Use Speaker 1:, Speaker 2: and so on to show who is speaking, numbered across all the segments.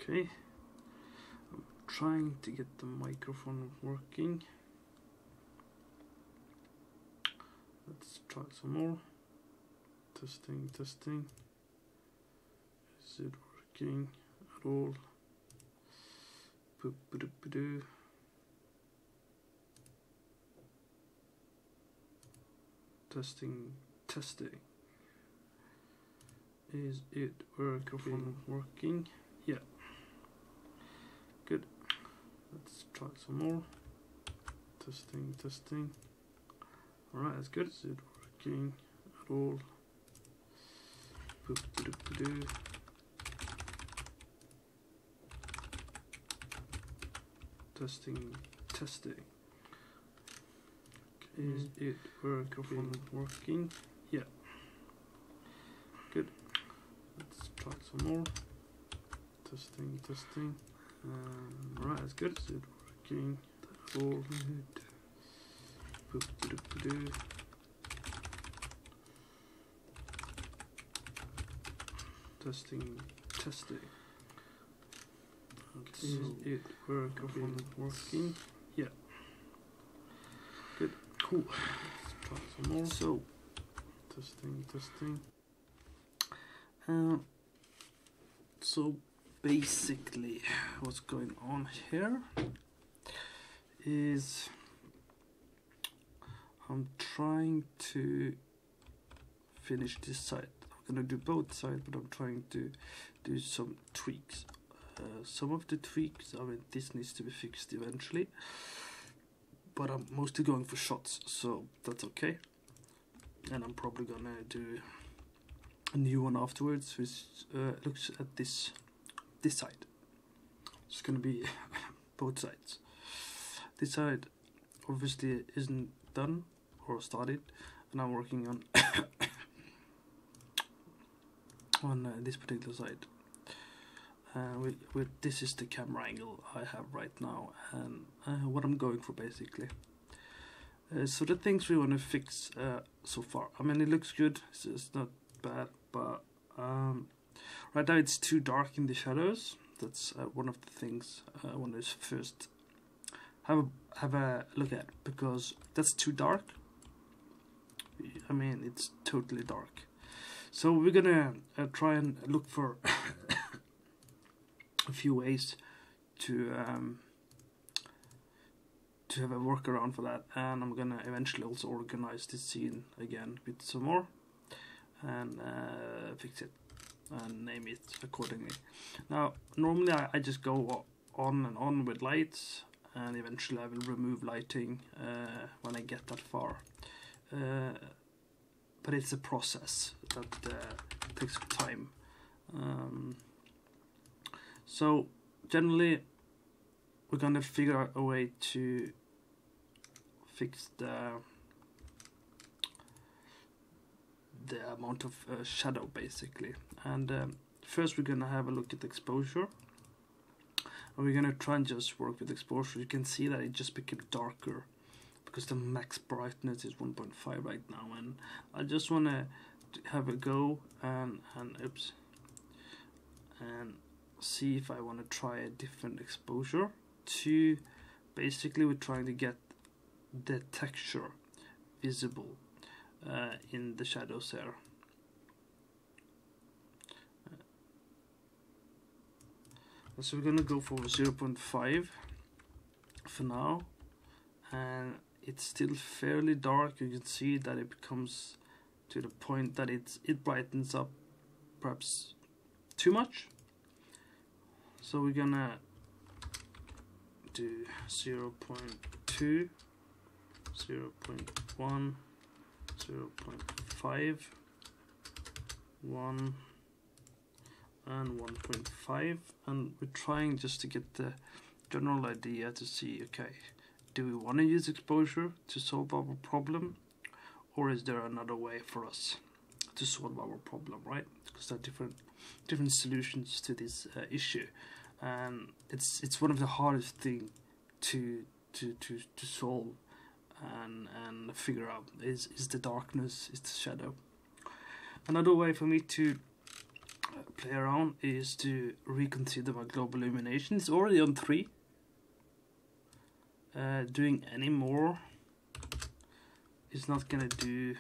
Speaker 1: Okay, I'm trying to get the microphone working. Let's try some more. Testing, testing. Is it working at all? Boop-a-doop-a-doo. Testing, testing. Is it working? Yeah. Good. Let's try some more. Testing, testing. Alright, that's good. Is it working at all? Boop-a-doop-a-doo. Testing, testing. Is it working? Yeah. Good. Let's try some more. Testing, testing. Right, that's good. Is it working at all? Boop-a-doop-a-doo. Testing, testing. Okay, is it working? Yeah. Good. Cool. Let's try some more. So, testing, testing. So basically, what's going on here is I'm trying to finish this side. I'm gonna do both sides, but I'm trying to do some tweaks. Some of the tweaks, I mean, this needs to be fixed eventually, but I'm mostly going for shots, so that's okay. And I'm probably gonna do a new one afterwards, which looks at this side. It's gonna be both sides. This side obviously isn't done or started, and I'm working on on this particular side. With this is the camera angle I have right now, and what I'm going for basically. So the things we want to fix so far. I mean, it looks good. It's not bad, but right now it's too dark in the shadows. That's one of the things I want to first have a look at, because that's too dark. I mean, it's totally dark. So we're gonna try and look for a few ways to have a workaround for that, and I'm gonna eventually also organize this scene again with some more and fix it and name it accordingly. Now normally I just go on and on with lights, and eventually I will remove lighting when I get that far, but it's a process that takes time. So generally we're gonna figure out a way to fix the amount of shadow basically, and first we're gonna have a look at exposure, and we're gonna try and just work with exposure. You can see that it just became darker because the max brightness is 1.5 right now, and I just want to have a go and oops, and see if I want to try a different exposure. To basically we're trying to get the texture visible in the shadows there. So we're gonna go for 0.5 for now, and it's still fairly dark. You can see that it becomes to the point that it brightens up perhaps too much. So we're gonna do 0.2, 0.1, 0.5, 1, and 1.5, and we're trying just to get the general idea to see, okay, do we want to use exposure to solve our problem, or is there another way for us to solve our problem, right? Because there are different solutions to this issue, and it's one of the hardest thing to solve and figure out is the darkness, is the shadow. Another way for me to play around is to reconsider my global illumination. It's already on 3. Doing any more is not gonna do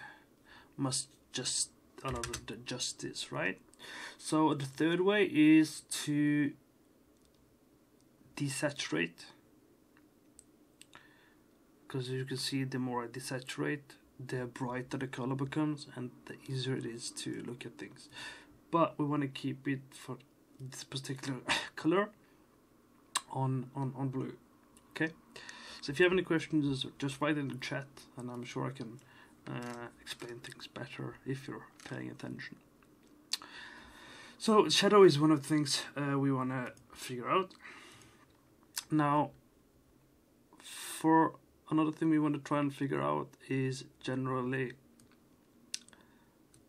Speaker 1: much, just a lot of the justice, right? So the third way is to desaturate, because you can see the more I desaturate, the brighter the color becomes and the easier it is to look at things. But we want to keep it for this particular color on blue. Okay, so if you have any questions, just write in the chat and I'm sure I can explain things better if you're paying attention. So shadow is one of the things we want to figure out. Now, for another thing we want to try and figure out is generally,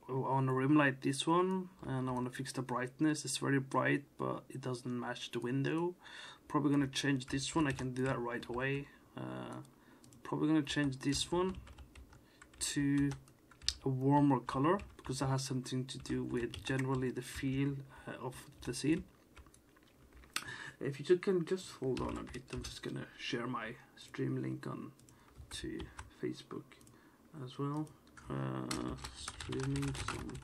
Speaker 1: I want to rim light this one and I want to fix the brightness. It's very bright but it doesn't match the window. Probably going to change this one. I can do that right away. Probably going to change this one to a warmer color because that has something to do with generally the feel of the scene. If you can just hold on a bit, I'm just gonna share my stream link on to Facebook as well. Streaming some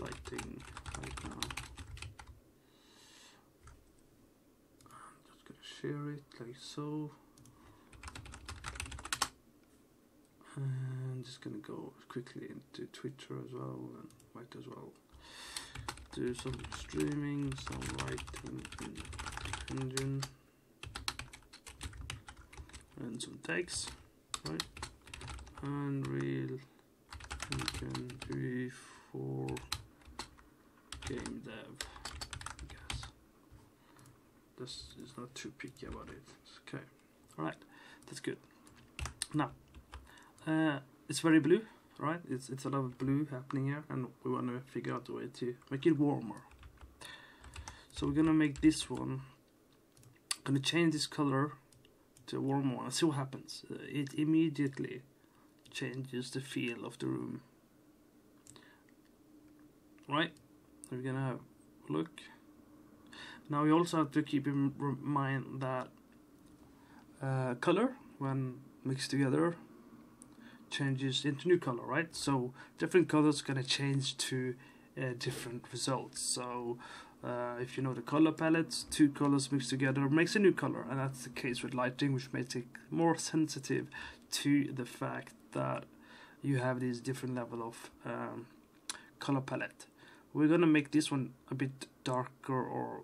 Speaker 1: lighting right now. I'm just gonna share it like so. And just gonna go quickly into Twitter as well, and might as well do some streaming, some lighting engine, and some tags, right? Unreal Engine UE4 game dev. I guess this is not too picky about it. Okay, all right, that's good. Now, it's very blue, right? It's a lot of blue happening here, and we want to figure out a way to make it warmer. So we're gonna make this one. Gonna change this color to a warm one and see what happens. It immediately changes the feel of the room, right? We're gonna have a look. Now we also have to keep in mind that color, when mixed together, changes into new color, right? So different colors gonna change to different results. So if you know the color palettes, 2 colors mixed together makes a new color, and that's the case with lighting, which makes it more sensitive to the fact that you have this different level of color palette. We're gonna make this one a bit darker or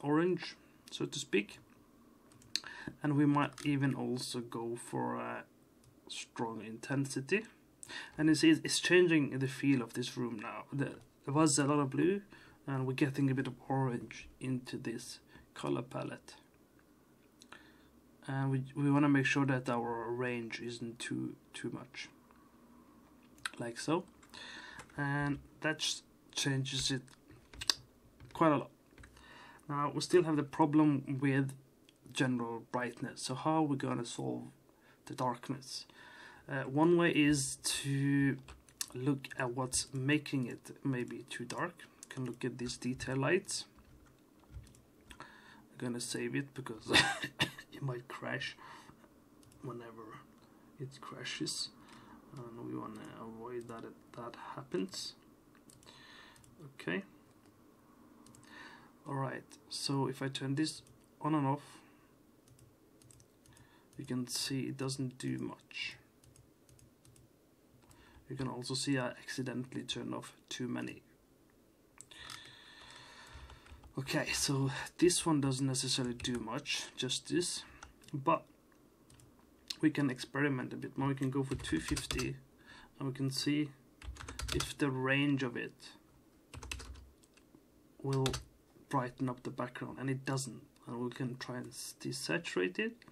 Speaker 1: orange, so to speak, and we might even also go for a strong intensity. And it's changing the feel of this room now. There was a lot of blue, and we're getting a bit of orange into this color palette. And we want to make sure that our range isn't too much, like so. And that changes it quite a lot. Now we still have the problem with general brightness. So how are we going to solve the darkness? One way is to look at what's making it maybe too dark. You can look at these detail lights. I'm gonna save it because it might crash whenever it crashes, and we want to avoid that happens. Okay. Alright, so if I turn this on and off, you can see it doesn't do much. You can also see I accidentally turned off too many. Okay, so this one doesn't necessarily do much, just this, but we can experiment a bit more. We can go for 250 and we can see if the range of it will brighten up the background, and it doesn't, and we can try and desaturate it.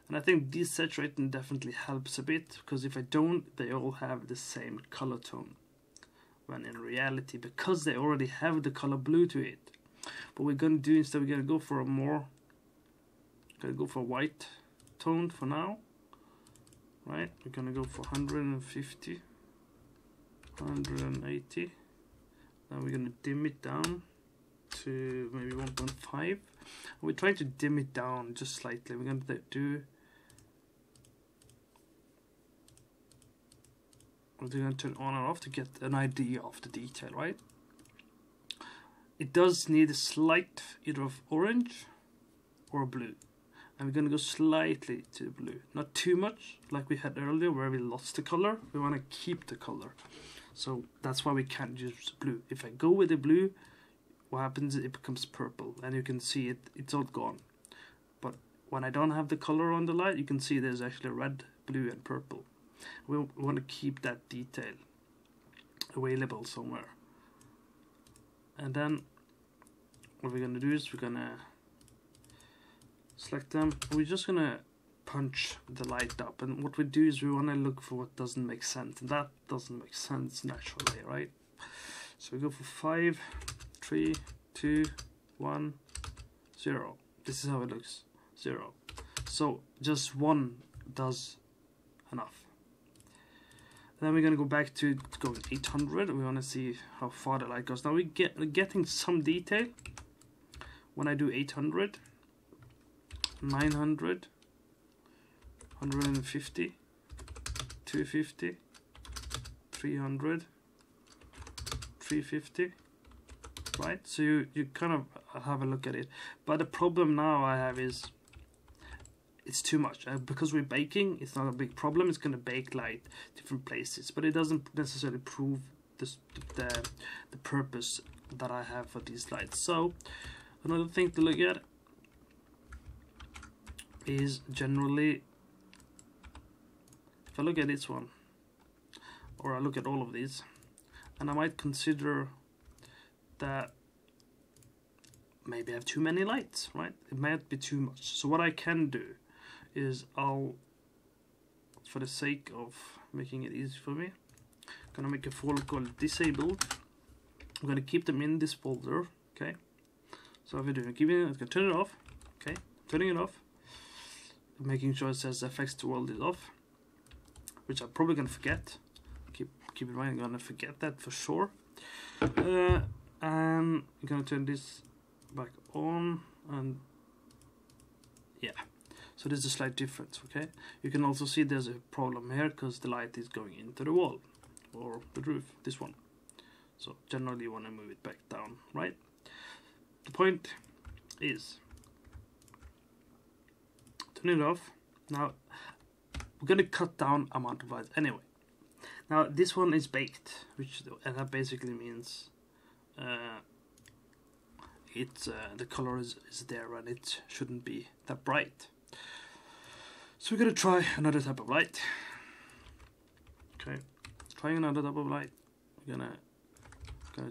Speaker 1: And I think desaturating definitely helps a bit, because if I don't, they all have the same color tone, when in reality, because they already have the color blue to it, what we're gonna do instead, we're gonna go for a white tone for now, right? We're gonna go for 150, 180, Now we're gonna dim it down to maybe 1.5. We're trying to dim it down just slightly. We're gonna do. We're gonna turn on and off to get an idea of the detail, right? It does need a slight either of orange or blue. And we're going to go slightly to the blue. Not too much, like we had earlier where we lost the color. We want to keep the color. So that's why we can't use blue. If I go with the blue, what happens is it becomes purple. And you can see it's all gone. But when I don't have the color on the light, you can see there's actually red, blue and purple. We want to keep that detail available somewhere. And then what we're going to do is we're going to select them. We're just going to punch the light up. And what we do is we want to look for what doesn't make sense. And that doesn't make sense naturally, right? So we go for 5, 3, 2, 1, 0. This is how it looks. 0. So just one does enough. Then we're going to go back to going 800. We want to see how far the light goes. Now we're getting some detail when I do 800, 900, 150, 250, 300, 350, right? So you kind of have a look at it. But the problem now I have is it's too much. Because we're baking, it's not a big problem. It's going to bake light different places, but it doesn't necessarily prove the purpose that I have for these lights. So another thing to look at is generally, if I look at this one, or I look at all of these, and I might consider that maybe I have too many lights, right? It might be too much. So what I can do is I'll, for the sake of making it easy for me, I'm gonna make a folder called disabled. I'm gonna keep them in this folder, okay? So if I do, I'm gonna turn it off, okay? Turning it off, making sure it says FX to world is off, which I'm probably gonna forget. Keep in mind, I'm gonna forget that for sure. And I'm gonna turn this back on, and yeah. So there's a slight difference, okay? You can also see there's a problem here because the light is going into the wall or the roof, this one. So generally you want to move it back down, right? The point is, turn it off. Now we're going to cut down amount of light anyway. Now this one is baked, and that basically means the color is there and it shouldn't be that bright. So we're gonna try another type of light. Okay, trying another type of light. We're gonna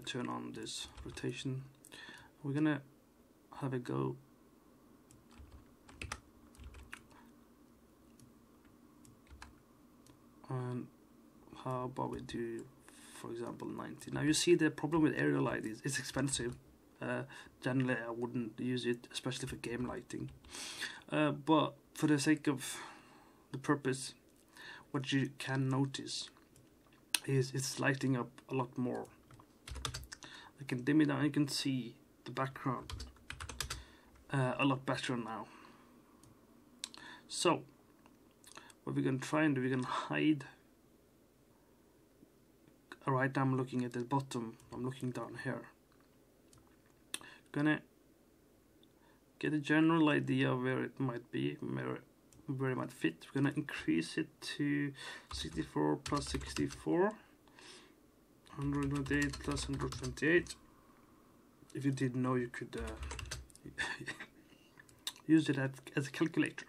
Speaker 1: turn on this rotation. We're gonna have a go. And how about we do, for example, 90. Now you see the problem with area light is it's expensive. Generally I wouldn't use it, especially for game lighting. But for the sake of the purpose, what you can notice is it's lighting up a lot more. I can dim it down, you can see the background a lot better now. So what we're going to try and do, we're going to hide. Right now I'm looking at the bottom, I'm looking down here. Gonna get a general idea of where it might be, where it might fit. We're gonna increase it to 64 plus 64, 128 plus 128. If you didn't know, you could use it as a calculator.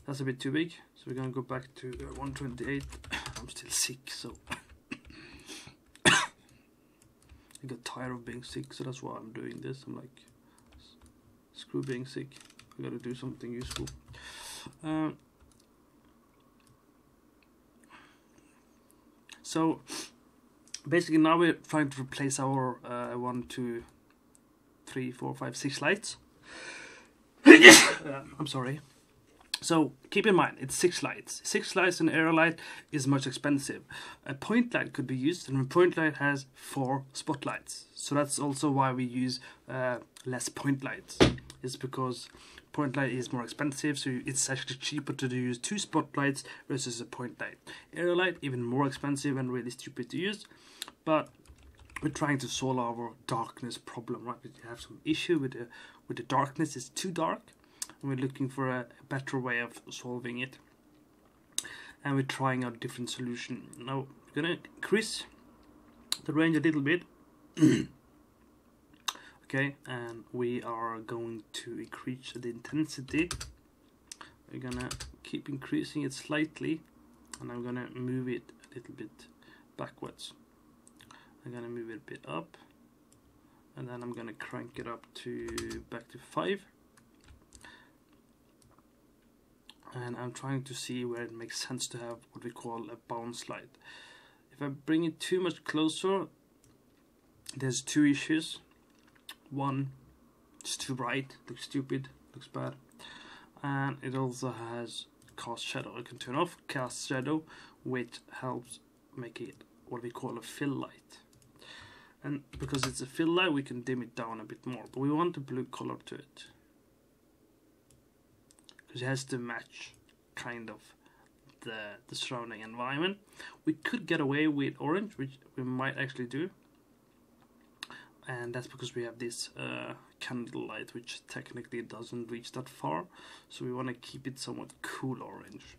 Speaker 1: That's a bit too big, so we're gonna go back to 128. I'm still sick, so I got tired of being sick, so that's why I'm doing this. I'm like, screw being sick, I gotta do something useful. So basically now we're trying to replace our 1, 2, 3, 4, 5, 6 lights. I'm sorry. So keep in mind, it's 6 lights. 6 lights and area light is much expensive. A point light could be used, and a point light has 4 spotlights. So that's also why we use less point lights. It's because point light is more expensive, so it's actually cheaper to use 2 spotlights versus a point light. Area light, even more expensive and really stupid to use, but we're trying to solve our darkness problem, right? We have some issue with the darkness. It's too dark. We're looking for a better way of solving it, and we're trying out different solution. Now we're gonna increase the range a little bit. Okay, and we are going to increase the intensity. We're gonna keep increasing it slightly, and I'm gonna move it a little bit backwards. I'm gonna move it a bit up, and then I'm gonna crank it up to back to 5. And I'm trying to see where it makes sense to have what we call a bounce light. If I bring it too much closer, there's 2 issues. One, it's too bright, looks stupid, looks bad. And it also has cast shadow. I can turn off cast shadow, which helps make it what we call a fill light. And because it's a fill light, we can dim it down a bit more. But we want a blue color to it, because it has to match kind of the surrounding environment. We could get away with orange, which we might actually do, and that's because we have this candle light, which technically doesn't reach that far, so we want to keep it somewhat cool orange.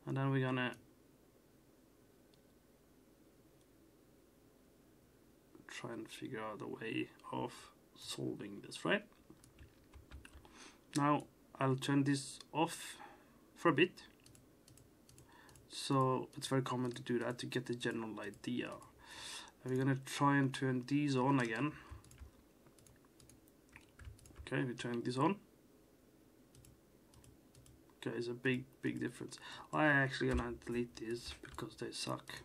Speaker 1: And then we're gonna try and figure out a way of solving this, right? Now I'll turn this off for a bit. So it's very common to do that to get the general idea. We're gonna try and turn these on again. Okay, we're turning this on. Okay, it's a big difference. I'm actually gonna delete these because they suck.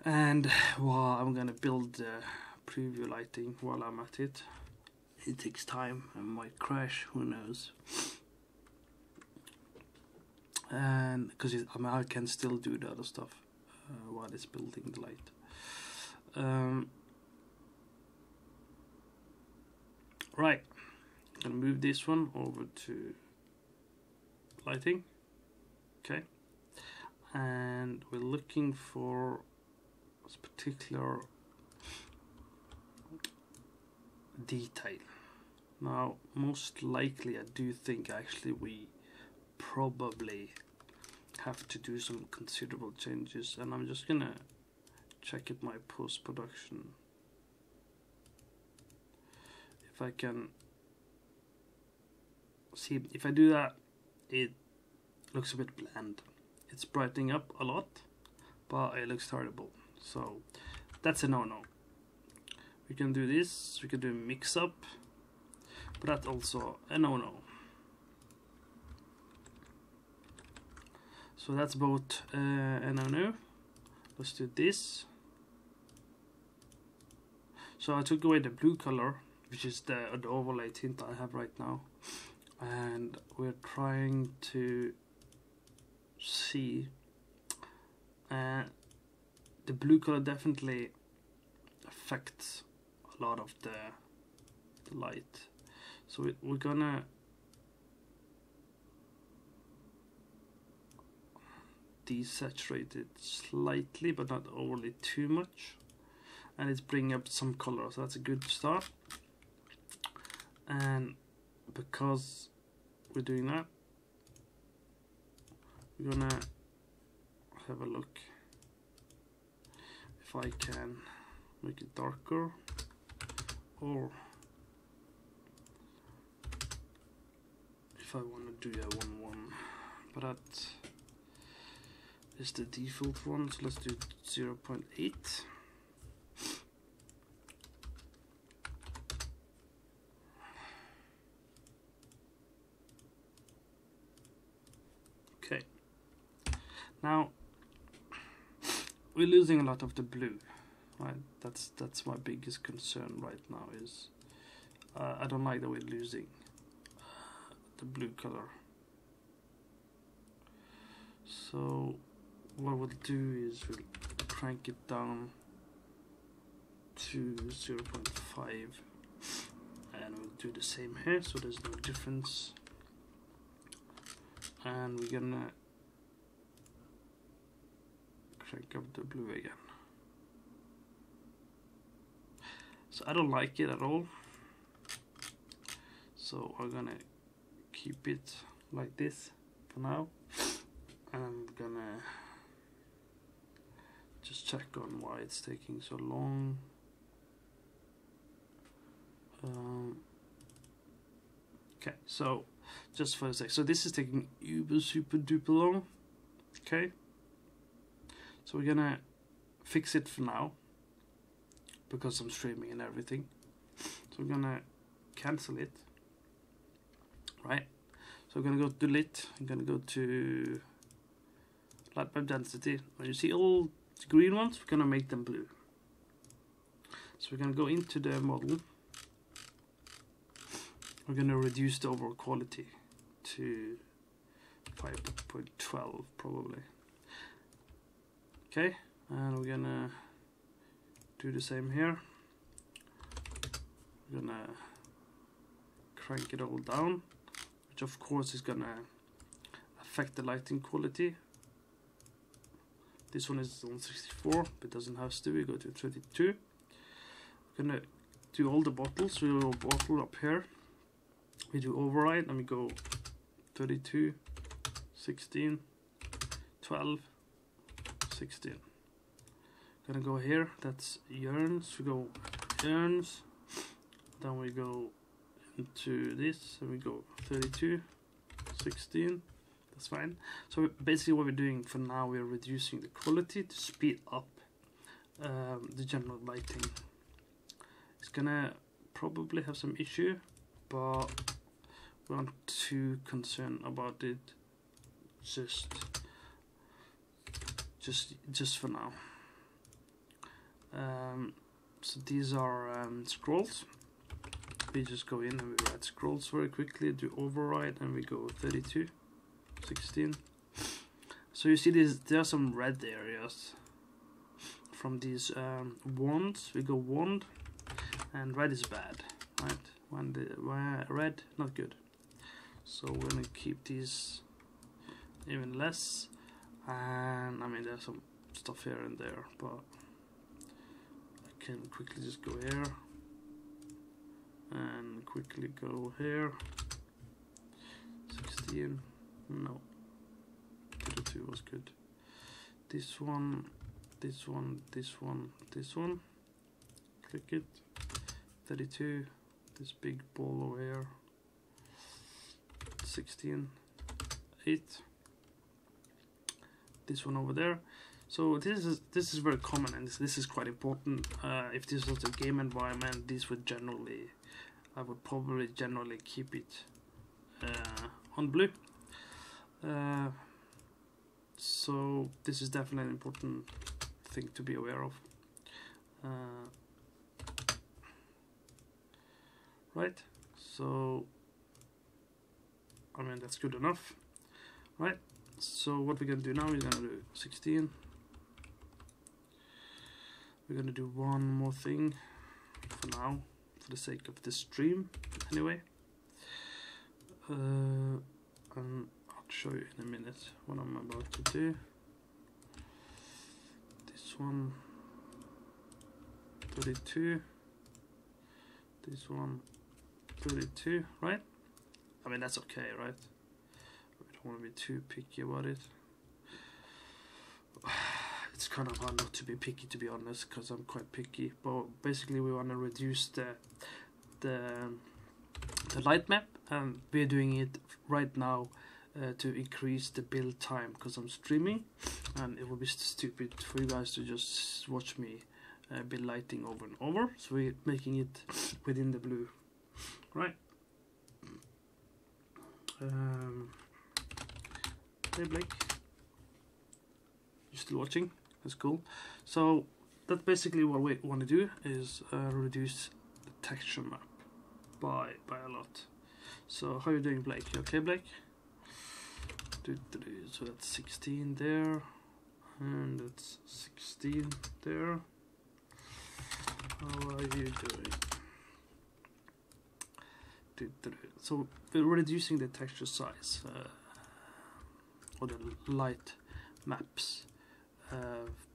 Speaker 1: And well, I'm gonna build the preview lighting while I'm at it. It takes time and might crash, who knows. And because I can still do the other stuff while it's building the light. Right, I'm gonna move this one over to lighting. Okay, and we're looking for this particular detail. Now, most likely, I do think actually we probably have to do some considerable changes, and I'm just gonna check it my post-production if I can see. If I do that, it looks a bit bland. It's brightening up a lot, but it looks terrible, so that's a no-no. We can do this, we can do a mix-up, but that's also a no-no. So that's both a no-no. Let's do this. So I took away the blue color, which is the overlay tint I have right now, and we're trying to see the blue color definitely affects a lot of the light. So we're gonna desaturate it slightly, but not overly too much, and it's bringing up some color, so that's a good start. And because we're doing that, we're gonna have a look if I can make it darker, or if I want to do a 1-1, but that is the default one, so let's do 0.8. Okay, now we're losing a lot of the blue, right? That's my biggest concern right now, is I don't like that we're losing the blue color. So what we'll do is we'll crank it down to 0.5, and we'll do the same here so there's no difference. And we're gonna crank up the blue again. So I don't like it at all, so I'm gonna keep it like this for now. I'm gonna just check on why it's taking so long. Okay, so just for a sec, so this is taking super duper long. Okay, so we're gonna fix it for now because I'm streaming and everything. So we're gonna cancel it, right? So we're gonna go to delete. I'm gonna go to light map density. When you see all the green ones, we're gonna make them blue. So we're gonna go into the model. We're gonna reduce the overall quality to 5.12 probably. Okay, and we're gonna do the same here. We're gonna crank it all down, which of course is gonna affect the lighting quality. This one is on 64, but doesn't have to. We go to 32. We're gonna do all the bottles. We do a bottle up here. We do override and we go 32, 16, 12, 16. Gonna go here, that's urns. We go urns, then we go into this and we go 32, 16. That's fine. So basically what we're doing for now, we're reducing the quality to speed up the general lighting. It's gonna probably have some issue, but we aren't too concerned about it just for now. So these are scrolls. We just go in and we write scrolls very quickly, do override, and we go 32, 16. So you see there are some red areas from these wands. We go wand, and red is bad, right? When the red, not good. So we're gonna keep these even less, and I mean there's some stuff here and there, but I can quickly just go here and quickly go here. 16, no, 32 was good. This one, this one, this one, this one. Click it. 32. This big ball over here. 16, 8. This one over there. So this is very common, and this is quite important. If this was a game environment, this would generally, I would probably generally keep it on blue. So this is definitely an important thing to be aware of. Right, so I mean that's good enough, right? So what we're gonna do now is gonna do 16. We're gonna do one more thing for now, for the sake of the stream, anyway. And I'll show you in a minute what I'm about to do. This one, 32. This one, 32, right? I mean that's okay, right? We don't want to be too picky about it. It's kind of hard not to be picky, to be honest, because I'm quite picky. But basically we want to reduce the light map, and we're doing it right now to increase the build time, because I'm streaming and it would be stupid for you guys to just watch me build lighting over and over. So we're making it within the blue, right? Hey Blake, you still watching? That's cool. So that's basically what we want to do, is reduce the texture map by a lot. So how are you doing, Blake? You okay, Blake? So that's 16 there, and that's 16 there. How are you doing? So we're reducing the texture size or the light maps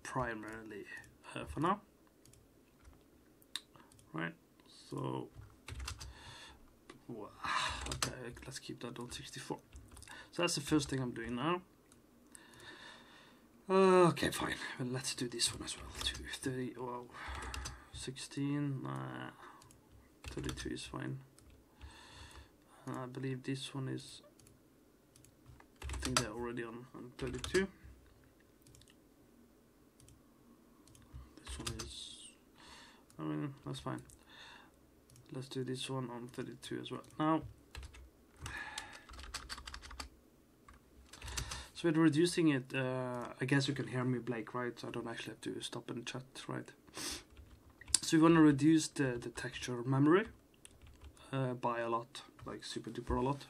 Speaker 1: primarily for now, right? So okay, let's keep that on 64. So that's the first thing I'm doing now. Okay, fine. Well, let's do this one as well. 230. Wow, 16. 32 is fine. I believe this one is. I think they're already on 32. This one is. I mean, that's fine. Let's do this one on 32 as well. Now, so we're reducing it. I guess you can hear me, Blake, right? So I don't actually have to stop and chat, right? So we want to reduce the texture memory by a lot, like super duper a lot.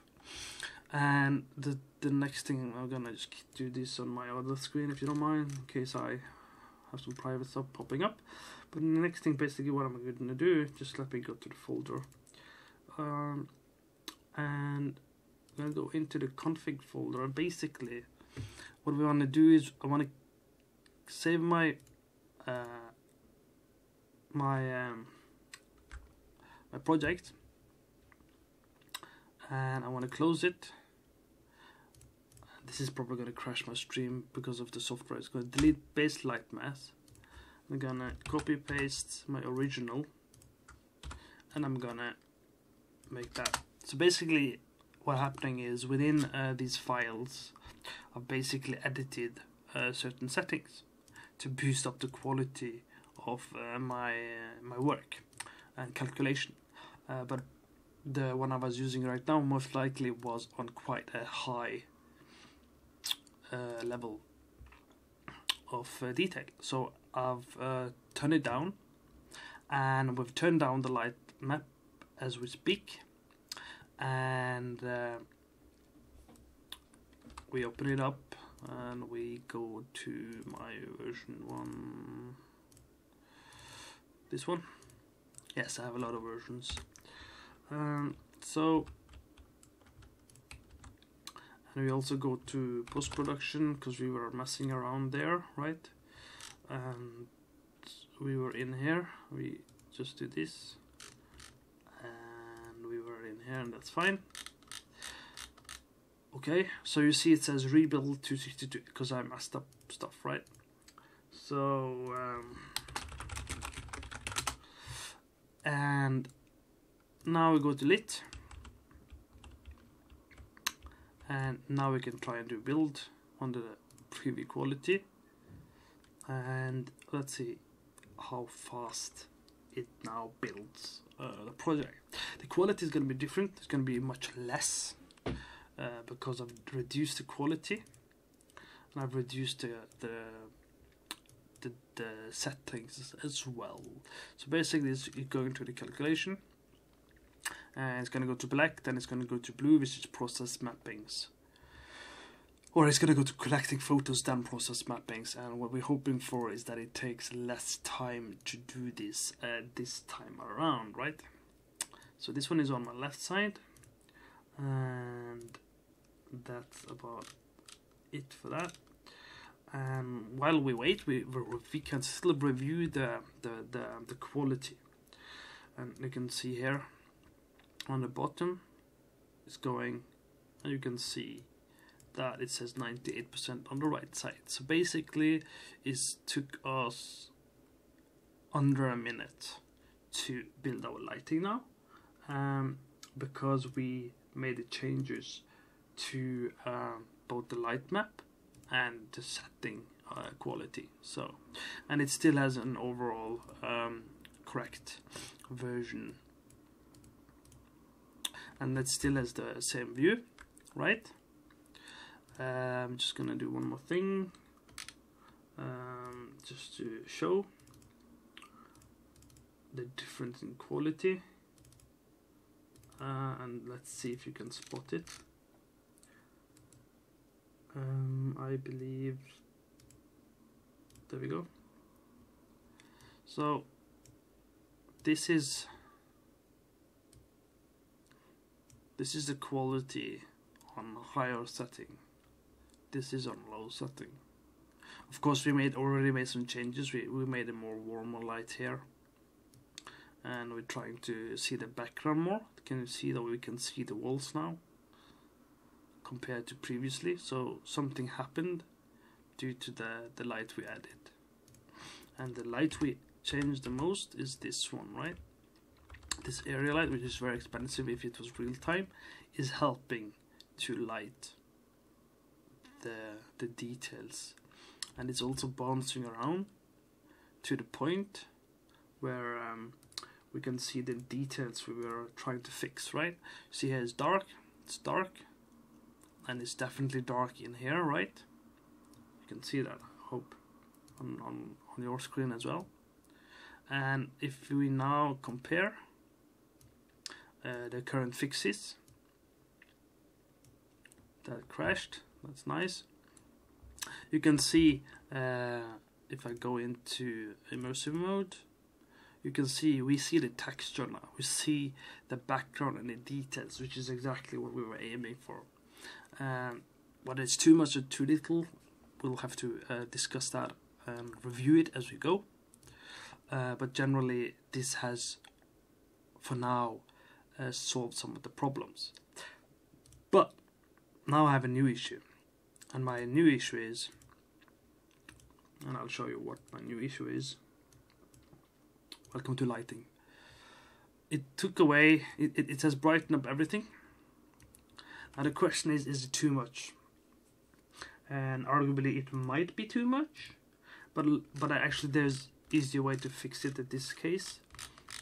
Speaker 1: And the next thing, I'm gonna just do this on my other screen if you don't mind, in case I have some private stuff popping up. But the next thing, basically what I'm gonna do, just let me go to the folder, and I'm gonna go into the config folder. And basically what we want to do is I want to save my my project, and I want to close it. This is probably going to crash my stream because of the software. It's going to delete base light mask. I'm gonna copy paste my original, and I'm gonna make that. So basically what's happening is within these files I've basically edited certain settings to boost up the quality of my work and calculation, but the one I was using right now most likely was on quite a high level of detail. So I've turned it down, and we've turned down the light map as we speak, and we open it up and we go to my version 1. This one. Yes, I have a lot of versions. So, and we also go to post-production because we were messing around there, right? And we were in here, we just do this, and we were in here, and that's fine. Okay, so you see it says rebuild 262 because I messed up stuff, right? So and now we go to lit, and now we can try and do build on the preview quality, and let's see how fast it now builds the project. The quality is going to be different. It's going to be much less because I've reduced the quality, and I've reduced the settings as well. So basically it's going to the calculation, and it's going to go to black, then it's going to go to blue, which is process mappings, or it's going to go to collecting photos, then process mappings. And what we're hoping for is that it takes less time to do this this time around, right? So this one is on my left side, and that's about it for that. And while we wait, we can still review the quality, and you can see here on the bottom it's going, and you can see that it says 98% on the right side. So basically it took us under a minute to build our lighting now, because we made the changes to both the light map and the setting quality. So, and it still has an overall correct version, and that still has the same view, right? I'm just gonna do one more thing, just to show the difference in quality, and let's see if you can spot it. I believe, there we go. So this is the quality on higher setting. This is on low setting. Of course, we already made some changes. We made a more warmer light here, and we're trying to see the background more. Can you see that we can see the walls now compared to previously? So something happened due to the light we added. And the light we changed the most is this one, right? This area light, which is very expensive if it was real time, is helping to light the details, and it's also bouncing around to the point where we can see the details we were trying to fix, right? See here it's dark, and it's definitely dark in here, right? You can see that, I hope, on your screen as well. And if we now compare the current fixes, that crashed, that's nice. You can see if I go into immersive mode, you can see we see the texture now, we see the background and the details, which is exactly what we were aiming for. Whether it's too much or too little, we'll have to discuss that and review it as we go. But generally this has, for now, solved some of the problems. But now I have a new issue, and my new issue is, and I'll show you what my new issue is. Welcome to lighting. It took away, it has brightened up everything. Now the question is it too much? And arguably it might be too much, but actually there's easier way to fix it in this case,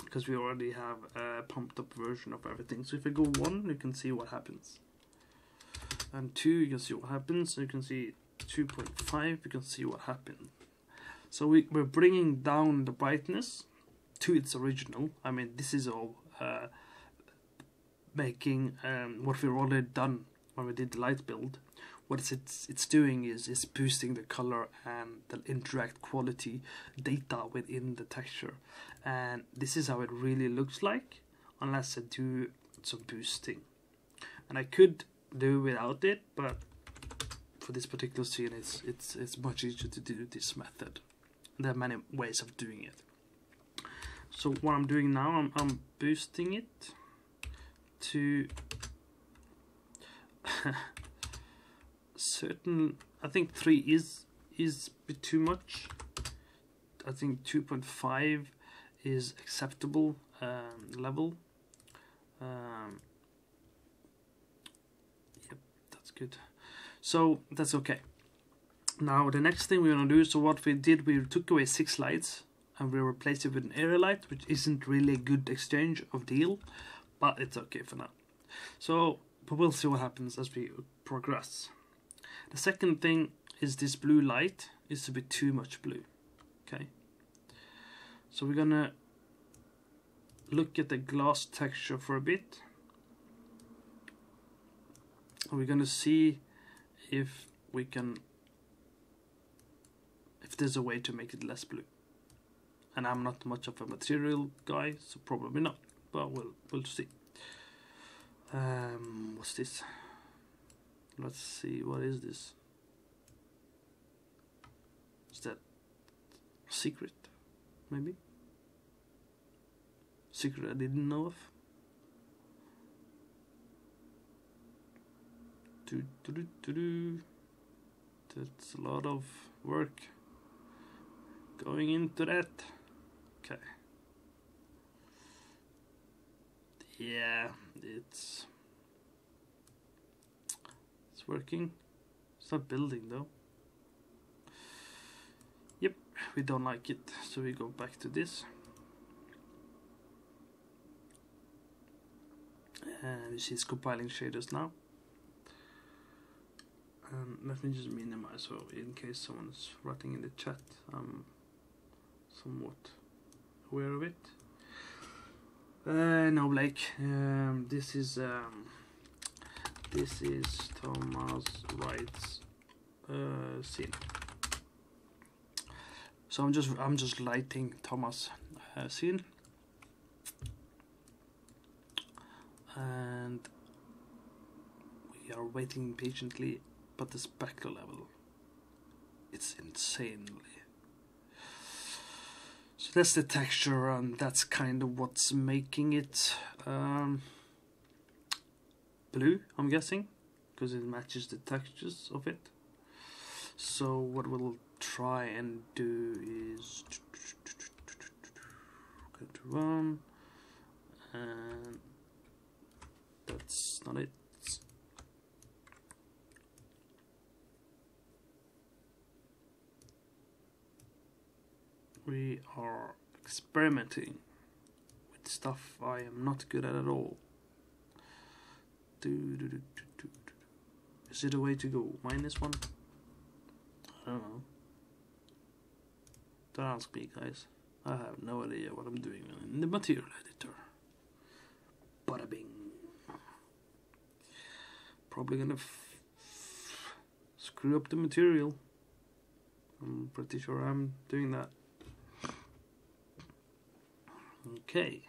Speaker 1: because we already have a pumped up version of everything. So if I go 1, you can see what happens, and 2, you can see what happens, and you can see 2.5, you can see what happened. So we're bringing down the brightness to its original. I mean, this is all making what we've already done when we did the light build. What it's doing is boosting the color and the interact quality data within the texture, and this is how it really looks like unless I do some boosting. And I could do without it, but for this particular scene it's much easier to do this method. There are many ways of doing it. So what I'm doing now, I'm boosting it to certain, I think 3 is a bit too much. I think 2.5 is acceptable level. Yep, that's good. So that's okay. Now the next thing we're gonna do, so what we did, we took away 6 lights and we replaced it with an area light, which isn't really a good exchange of deal, but it's okay for now. So, but we'll see what happens as we progress. The second thing is this blue light is a bit too much blue. Okay, so we're gonna look at the glass texture for a bit. We're gonna see if we can, if there's a way to make it less blue. And I'm not much of a material guy, so probably not, but we'll see. What's this? Let's see, what is this? Is that secret? Maybe? Secret I didn't know of? That's a lot of work going into that. Okay. Yeah, it's working. It's not building though. Yep, we don't like it, so we go back to this. And you see it's compiling shaders now. Let me just minimize so in case someone's writing in the chat, I'm somewhat aware of it. No, Blake. This is Thomas writes scene. So I'm just lighting Thomas scene, and we are waiting patiently, but the speckle level, it's insanely. So that's the texture, and that's kind of what's making it blue, I'm guessing, because it matches the textures of it. So what we'll try and do is go to run, and that's not it. We are experimenting with stuff I am not good at all. Is it a way to go? -1? I don't know. Don't ask me, guys. I have no idea what I'm doing in the material editor. Bada bing. Probably gonna screw up the material. I'm pretty sure I'm doing that. Okay.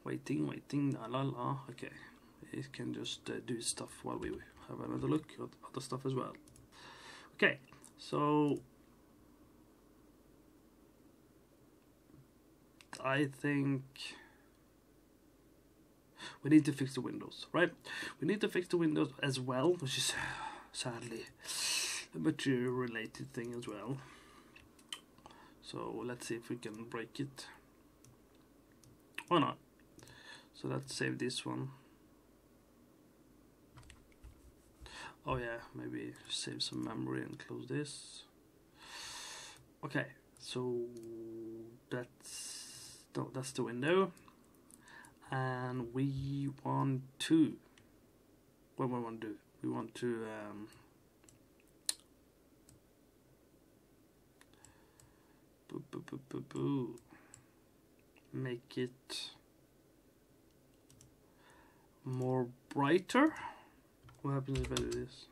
Speaker 1: Waiting, la la. Okay. It can just do stuff while we have another look at other stuff as well. Okay, so I think we need to fix the windows, right? We need to fix the windows as well, which is sadly a material related thing as well. So let's see if we can break it or not. So let's save this one. Oh yeah, maybe save some memory and close this. Okay, so that's the window, and we want to. What do we want to do? We want to make it more brighter. What happens if I do this?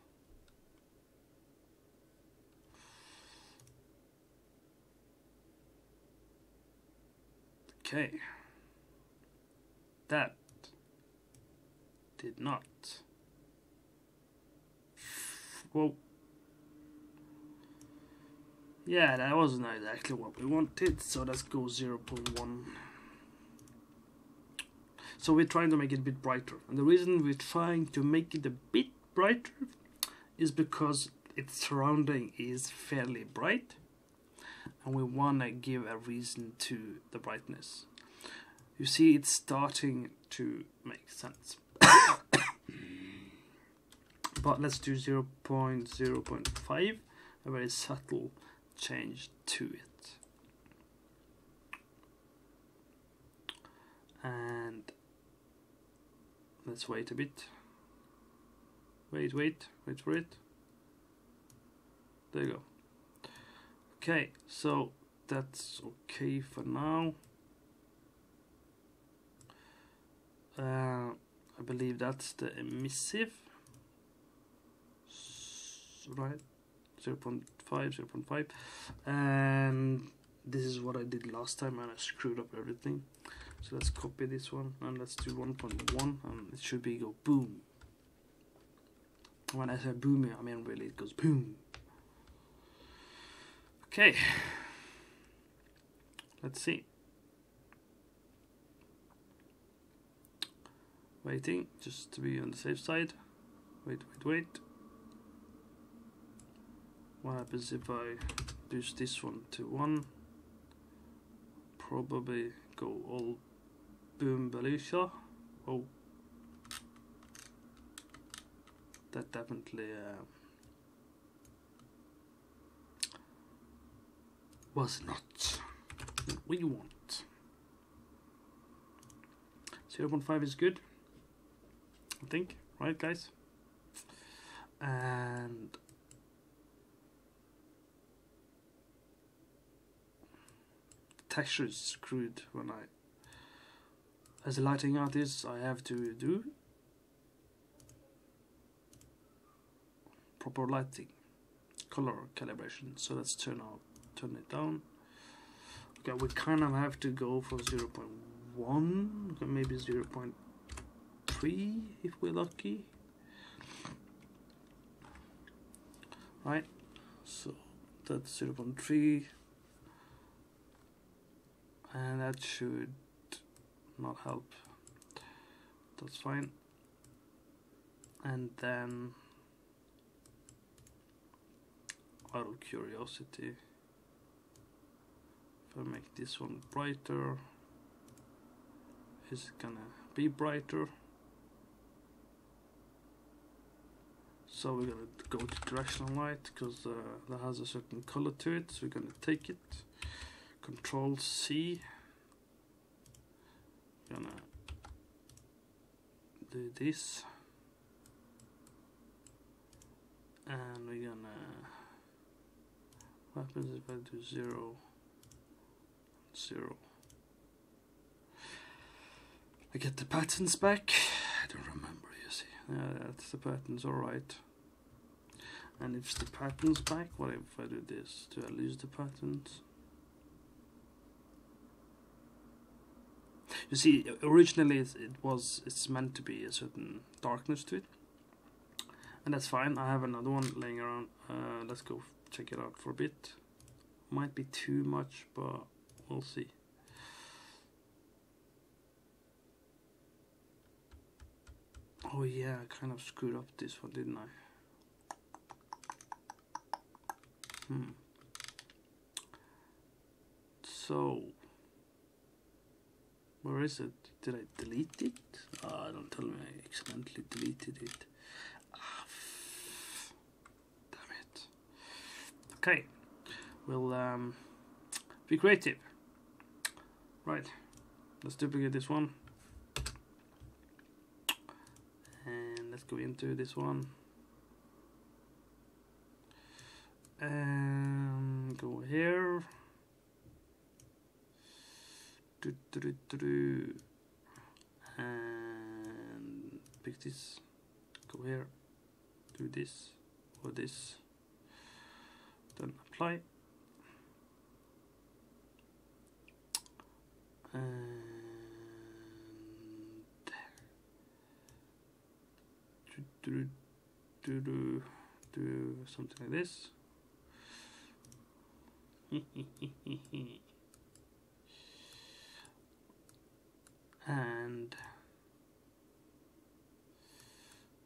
Speaker 1: Okay. That did not. Well, yeah, that wasn't exactly what we wanted, so let's go 0.1. So we're trying to make it a bit brighter, and the reason we're trying to make it a bit brighter is because its surrounding is fairly bright, and we want to give a reason to the brightness. You see, it's starting to make sense. But let's do 0.5, a very subtle change to it. And let's wait a bit. Wait for it. There you go. Okay, so that's okay for now. I believe that's the emissive, right? 0.5, 0.5, and this is what I did last time, and I screwed up everything. So let's copy this one, and let's do 1.1, and it should be go boom. When I say boom, I mean really it goes boom. Okay, let's see. Waiting, just to be on the safe side. Wait. What happens if I do this one to 1? Probably go all boom Belusia. Oh, that definitely was not what we want. 0.5 is good, I think, right guys? And the texture is screwed when as a lighting artist I have to do proper lighting, color calibration. So let's turn it down. Okay, we kind of have to go for 0.1, okay, maybe 0.3 if we're lucky. Right, so that's 0.3, and that should not help. That's fine. And then, out of curiosity, if I make this one brighter, is it gonna be brighter? So we're gonna go to directional light because that has a certain color to it. So we're gonna take it, Control C, gonna do this, and we're gonna, what happens if I do 0, 0? I get the patterns back. I don't remember, you see. Yeah, that's the patterns, alright. And if the patterns back, what if I do this? Do I lose the patterns? You see, originally it's meant to be a certain darkness to it, and that's fine. I have another one laying around. Let's go check it out for a bit. Might be too much, but we'll see. Oh yeah, I kind of screwed up this one, didn't I? So, where is it? Did I delete it? Don't tell me I accidentally deleted it. Damn it. Okay, we'll be creative. Right, let's duplicate this one. And let's go into this one. And go here. And pick this. Go here. Do this or this. Then apply. And do something like this. And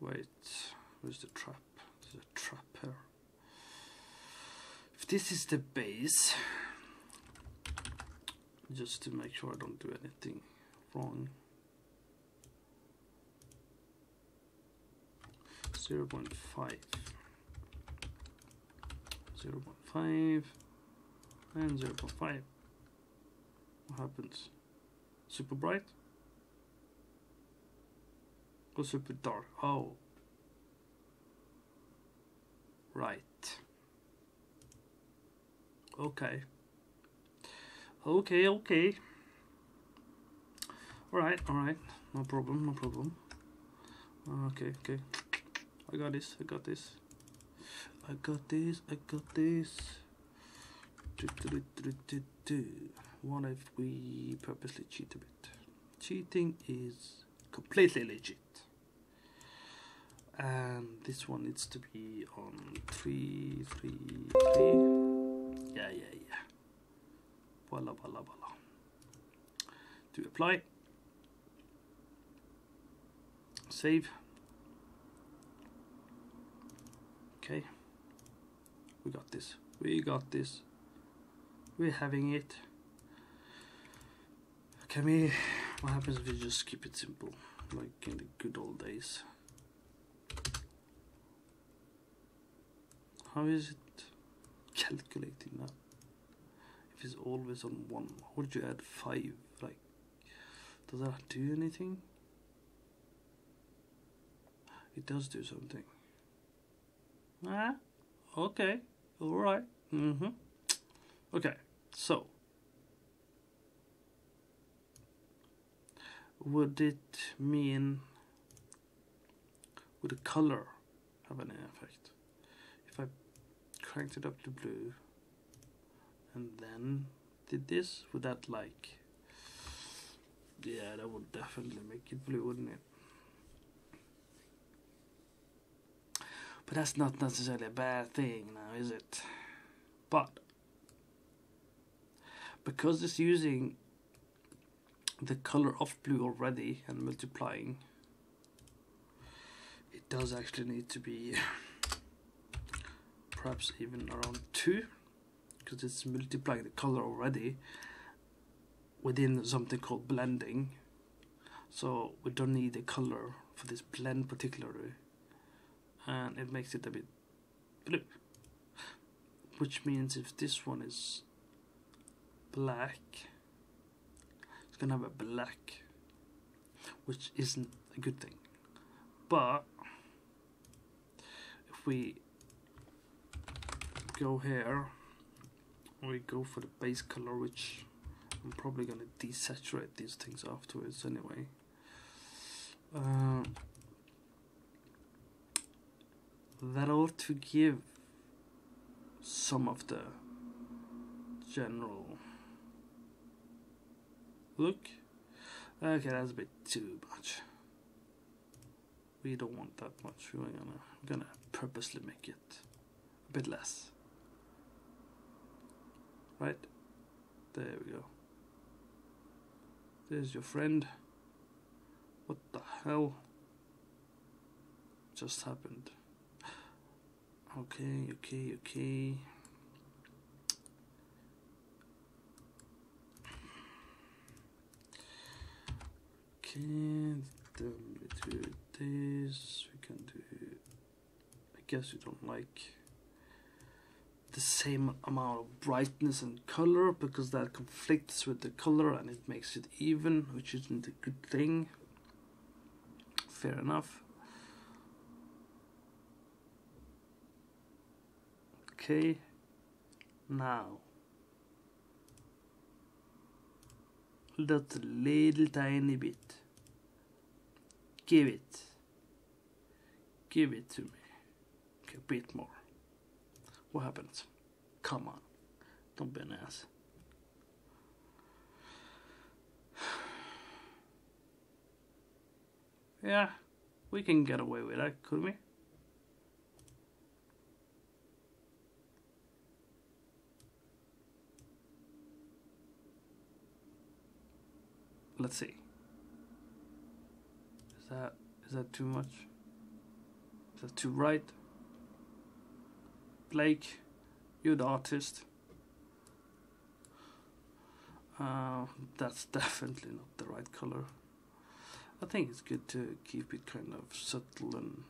Speaker 1: wait, where's the trap? There's a trap here. If this is the base, just to make sure I don't do anything wrong, 0.5, 0.5, and 0.5. What happens? Super bright or super dark? Oh, right. Okay. Okay. All right. No problem. Okay. I got this. What if we purposely cheat a bit? Cheating is completely legit. And this one needs to be on 3. Yeah. Voila. Do apply. Save. Okay. We got this. We're having it. What happens if we just keep it simple, like in the good old days? How is it calculating that? If it's always on 1, why would you add 5? Like, does that do anything? It does do something. Okay, alright. Okay, so would the color have any effect? cranked it up to blue and then did this, would that like, yeah, that would definitely make it blue, wouldn't it? But that's not necessarily a bad thing now, is it? But because it's using the color of blue already and multiplying, it does actually need to be perhaps even around 2, because it's multiplying the color already within something called blending. So we don't need a color for this blend particularly, and it makes it a bit blue, which means if this one is black, it's gonna have a black, which isn't a good thing. But if we go here, we go for the base color, which I'm probably gonna desaturate these things afterwards anyway. That ought to give some of the general look. Okay, that's a bit too much. We don't want that much. We're gonna purposely make it a bit less. Right? There we go. There's your friend. What the hell just happened? Okay. Okay, then we do this. We can do, I guess you don't like the same amount of brightness and color, because that conflicts with the color and it makes it even, which isn't a good thing. Fair enough. Okay, now that little tiny bit, give it to me. Okay, a bit more. What happens? Come on, don't be an ass. Yeah, we can get away with that, could we? Let's see. Is that too much? Is that too right? Blake, you're the artist. That's definitely not the right color. I think it's good to keep it kind of subtle, and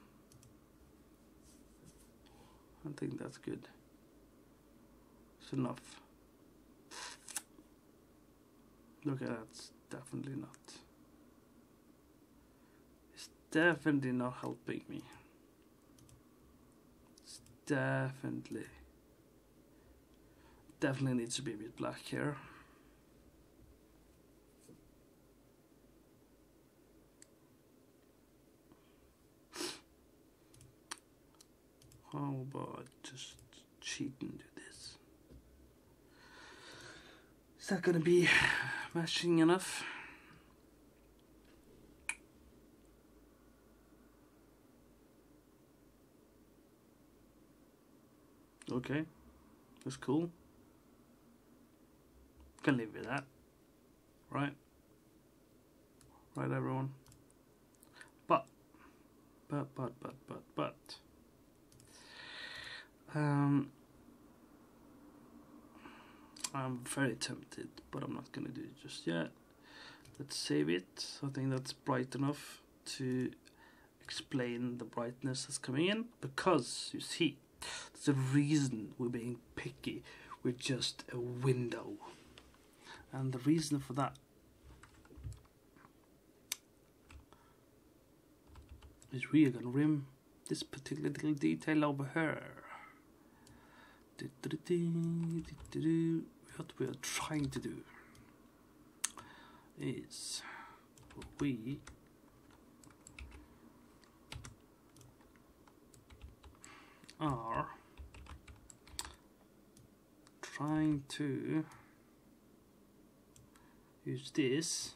Speaker 1: I think that's good. It's enough. Look at that, it's definitely not. It's definitely not helping me. It's definitely needs to be a bit black here. How about just cheat and do this? Is that gonna be matching enough? Okay, that's cool. Can live with that, right? Right, everyone. But I'm very tempted, but I'm not gonna do it just yet. Let's save it. I think that's bright enough to explain the brightness that's coming in, because you see, there's a reason we're being picky with just a window, and the reason for that is we are gonna rim this particular little detail over here. What we are trying to do is we are trying to use this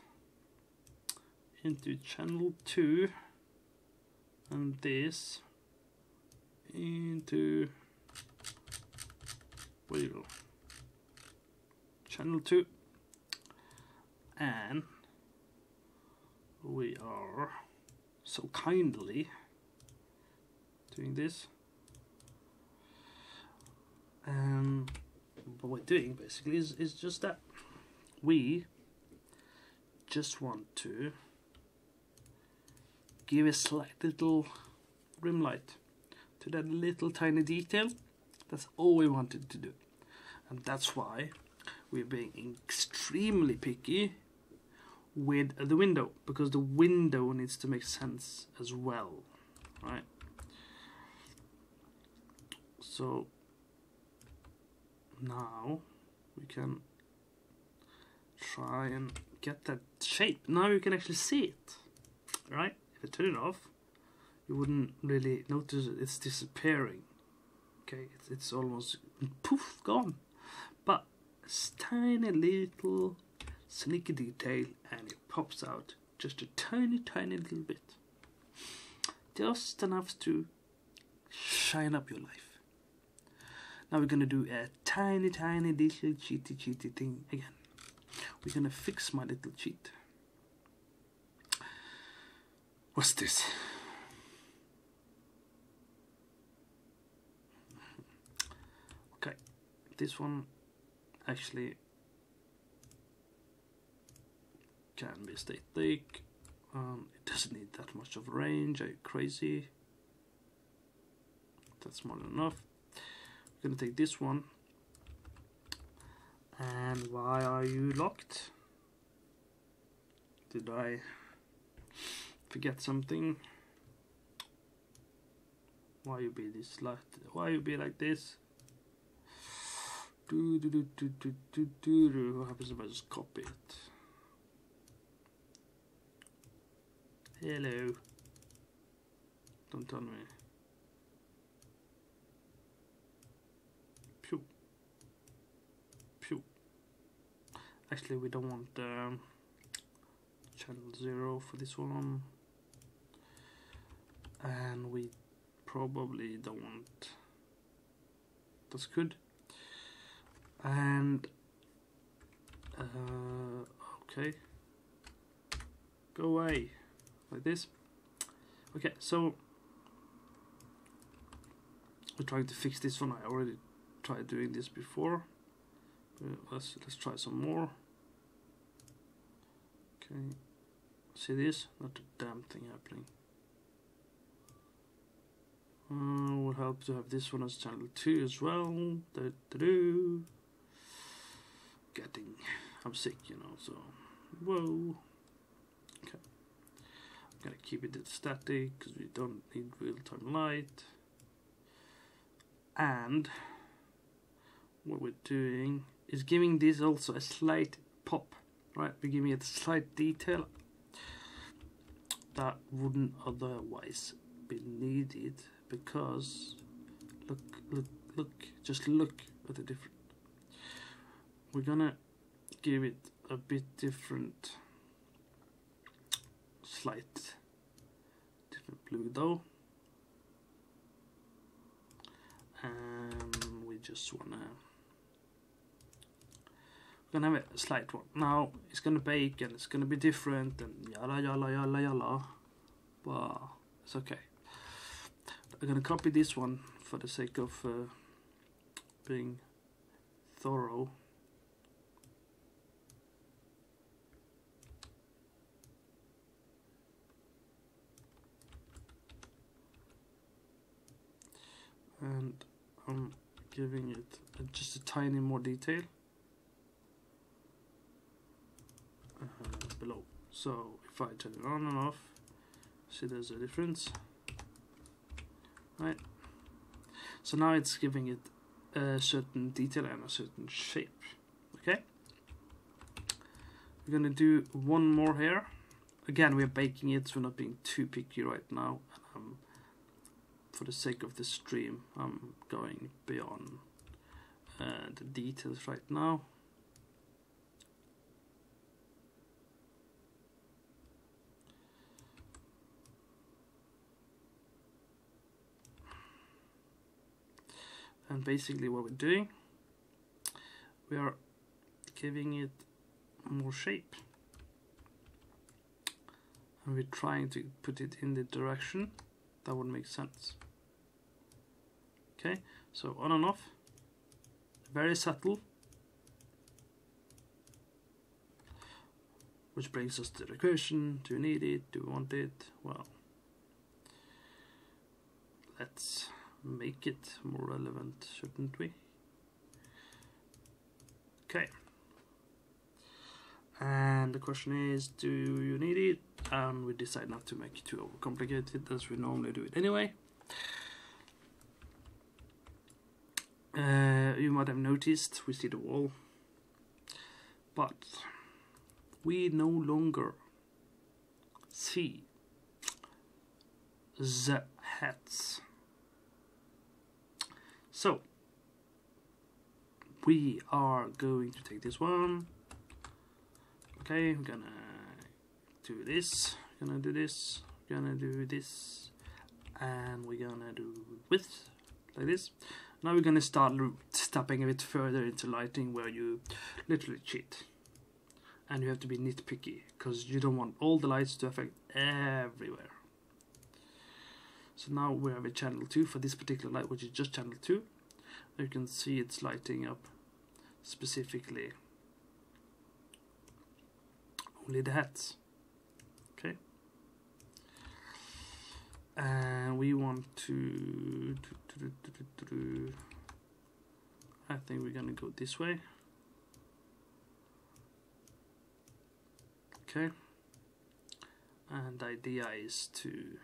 Speaker 1: into channel 2 and this into, where you go, channel 2, and we are so kindly doing this, and what we're doing basically is just that we just want to give a slight little rim light to that little tiny detail. That's all we wanted to do, and that's why we're being extremely picky with the window, because the window needs to make sense as well, right? So now we can try and get that shape. Now you can actually see it, right? If I turn it off, you wouldn't really notice it. It's disappearing. Okay, it's almost poof, gone. But it's tiny little sneaky detail, and it pops out just a tiny little bit, just enough to shine up your life. Now we're gonna do a tiny little cheaty thing again. We're gonna fix my little cheat. What's this? Okay, this one actually can be static. It doesn't need that much of a range. Are you crazy? That's more than enough. We're gonna take this one. And why are you locked? Did I forget something? Why you be this light? Why you be like this? What happens if I just copy it? Hello. Don't tell me. Pew. Pew. Actually, we don't want channel 0 for this one. And we probably don't want. That's good. And okay, go away like this. Okay, so we're trying to fix this one. I already tried doing this before. Let's try some more. Okay, see this? Not a damn thing happening. Will help to have this one as channel 2 as well. I'm sick, you know, so whoa. Okay, I'm gonna keep it static because we don't need real-time light. And what we're doing is giving this also a slight pop, right? We're giving it a slight detail that wouldn't otherwise be needed, because just look at the different. We're gonna give it a bit different, slight different blue though, and we just wanna, we're gonna have a slight one. Now it's gonna bake and it's gonna be different and yalla, but it's okay. I'm gonna copy this one for the sake of being thorough. And I'm giving it just a tiny more detail below. So if I turn it on and off, see there's a difference, right? So now it's giving it a certain detail and a certain shape. Okay, we're gonna do one more here. Again, we're baking it, so we're not being too picky right now. For the sake of the stream, I'm going beyond the details right now. And basically what we're doing, we are giving it more shape. And we're trying to put it in the direction that would make sense. Okay, so on and off, very subtle. Which brings us to the question, do we need it, do we want it? Well, let's make it more relevant, shouldn't we? Okay. And the question is, do you need it? And we decide not to make it too overcomplicated, as we normally do it anyway. You might have noticed we see the wall, but we no longer see the hats. So we are going to take this one. Okay, we're gonna do this, gonna do this, gonna do this, and we're gonna do width like this. Now we're gonna start stepping a bit further into lighting, where you literally cheat. And you have to be nitpicky, because you don't want all the lights to affect everywhere. So now we have a channel 2 for this particular light, which is just channel 2. You can see it's lighting up specifically only the hats. Okay. And we want to I think we're gonna go this way. Okay, and the idea is to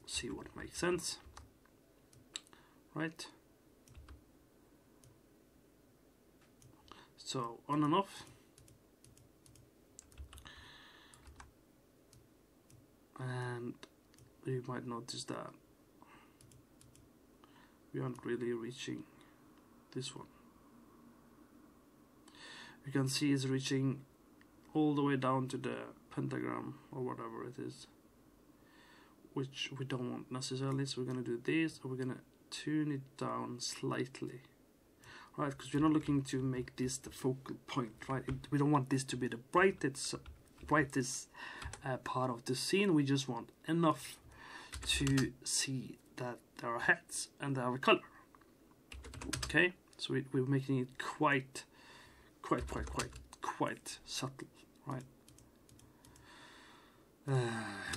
Speaker 1: see what makes sense, right? So on and off, and you might notice that we aren't really reaching this one. You can see it's reaching all the way down to the pentagram or whatever it is, which we don't want necessarily. So we're going to do this, or we're going to tune it down slightly, right? Because we're not looking to make this the focal point, right? We don't want this to be the brightest part of the scene. We just want enough to see that there are hats and there are color. Okay, so we're making it quite subtle, right?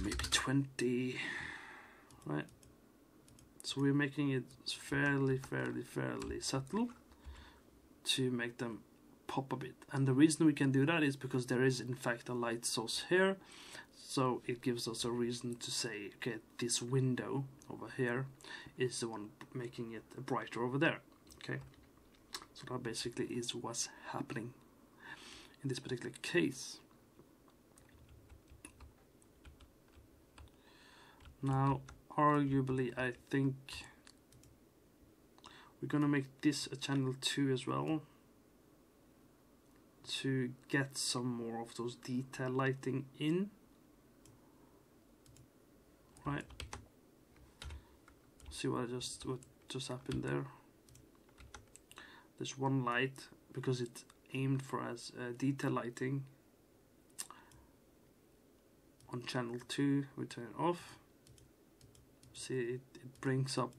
Speaker 1: Maybe 20, right? So we're making it fairly subtle to make them pop a bit. And the reason we can do that is because there is in fact a light source here, so it gives us a reason to say, okay, this window over here is the one making it brighter over there. Okay, so that basically is what's happening in this particular case. Now, arguably, I think we're gonna make this a channel 2 as well, to get some more of those detail lighting in, right? See what just happened there. There's one light, because it's aimed for as detail lighting on channel 2. We turn it off. See, it brings out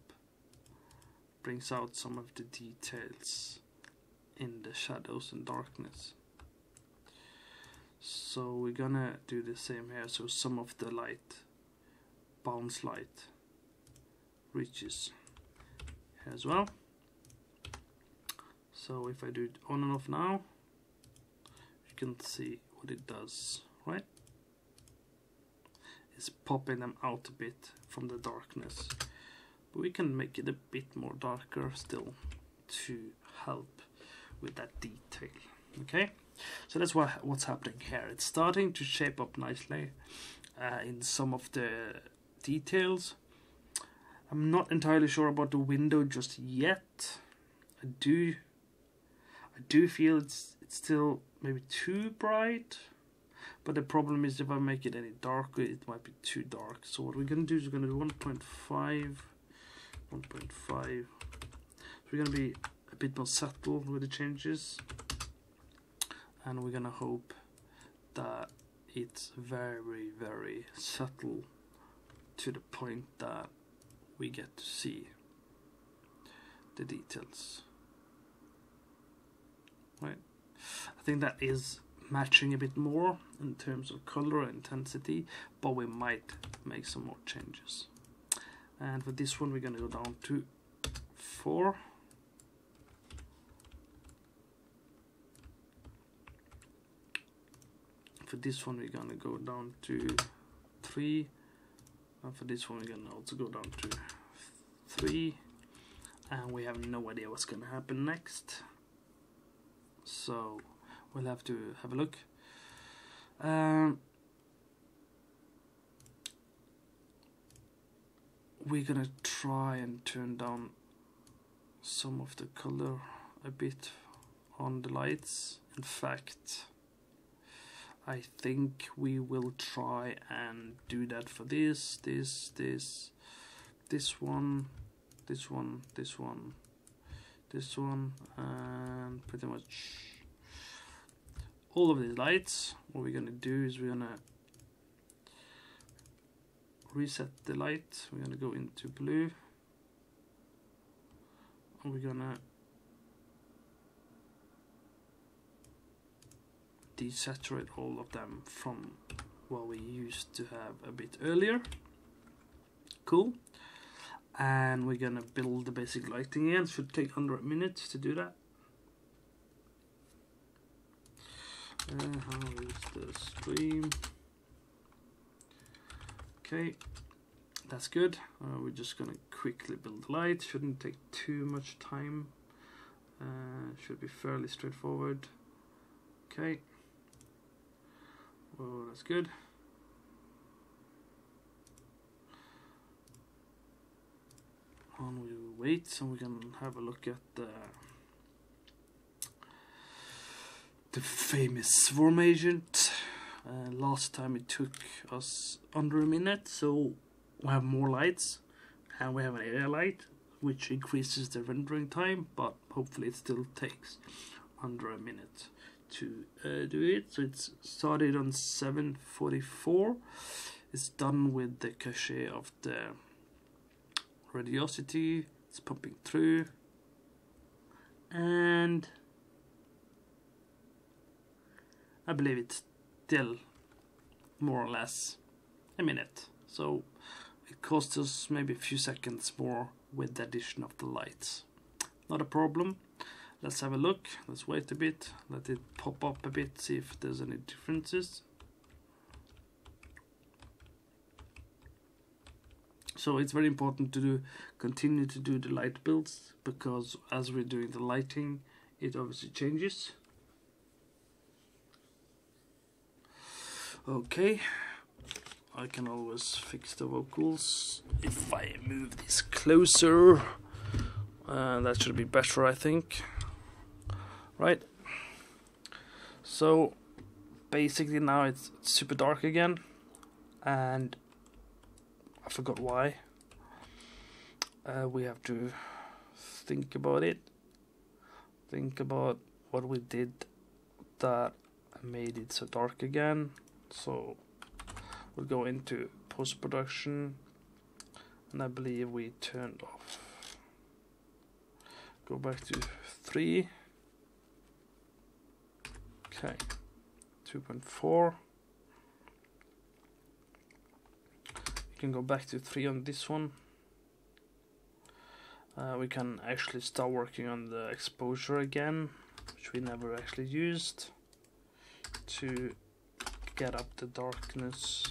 Speaker 1: some of the details in the shadows and darkness. So we're gonna do the same here. So some of the light, bounce light, reaches here as well. So if I do it on and off now, you can see what it does, right? It's popping them out a bit from the darkness, but we can make it a bit more darker still to help with that detail. Okay, so that's what's happening here. It's starting to shape up nicely in some of the details, I'm not entirely sure about the window just yet. I do feel it's still maybe too bright, but the problem is if I make it any darker, it might be too dark. So what we're gonna do is we're gonna do 1.5. So we're gonna be a bit more subtle with the changes, and we're gonna hope that it's very, very subtle to the point that we get to see the details. Right, I think that is matching a bit more in terms of color and intensity, but we might make some more changes. And for this one we're gonna go down to 4. For this one we're gonna go down to 3, and for this one we're gonna also go down to 3, and we have no idea what's gonna happen next, so we'll have to have a look. We're gonna try and turn down some of the color a bit on the lights. In fact, I think we will try and do that for this one, and pretty much all of these lights. What we're gonna do is we're gonna reset the light. We're gonna go into blue, and we're gonna desaturate all of them from what we used to have a bit earlier. Cool. And we're gonna build the basic lighting again. It should take under a minute to do that. How is the stream? Okay, that's good. We're just gonna quickly build the light. Shouldn't take too much time. Should be fairly straightforward. Okay. Oh, that's good. And we wait, so we can have a look at the famous swarm agent. Last time it took us under a minute, so we have more lights, and we have an area light, which increases the rendering time, but hopefully it still takes under a minute to do it. So it's started on 7:44. It's done with the cache of the radiosity. It's pumping through, and I believe it's still more or less a minute. So it costs us maybe a few seconds more with the addition of the lights. Not a problem. Let's have a look. Let's wait a bit. Let it pop up a bit, see if there's any differences. So it's very important to continue to do the light builds, because as we're doing the lighting, it obviously changes. Okay, I can always fix the vocals if I move this closer. That should be better, I think. Right, so basically now it's super dark again, and I forgot why. We have to think about it. Think about what we did that made it so dark again. So we'll go into post-production, and I believe we turned off. Go back to 3. Okay, 2.4. You can go back to 3 on this one. We can actually start working on the exposure again, which we never actually used, to get up the darkness.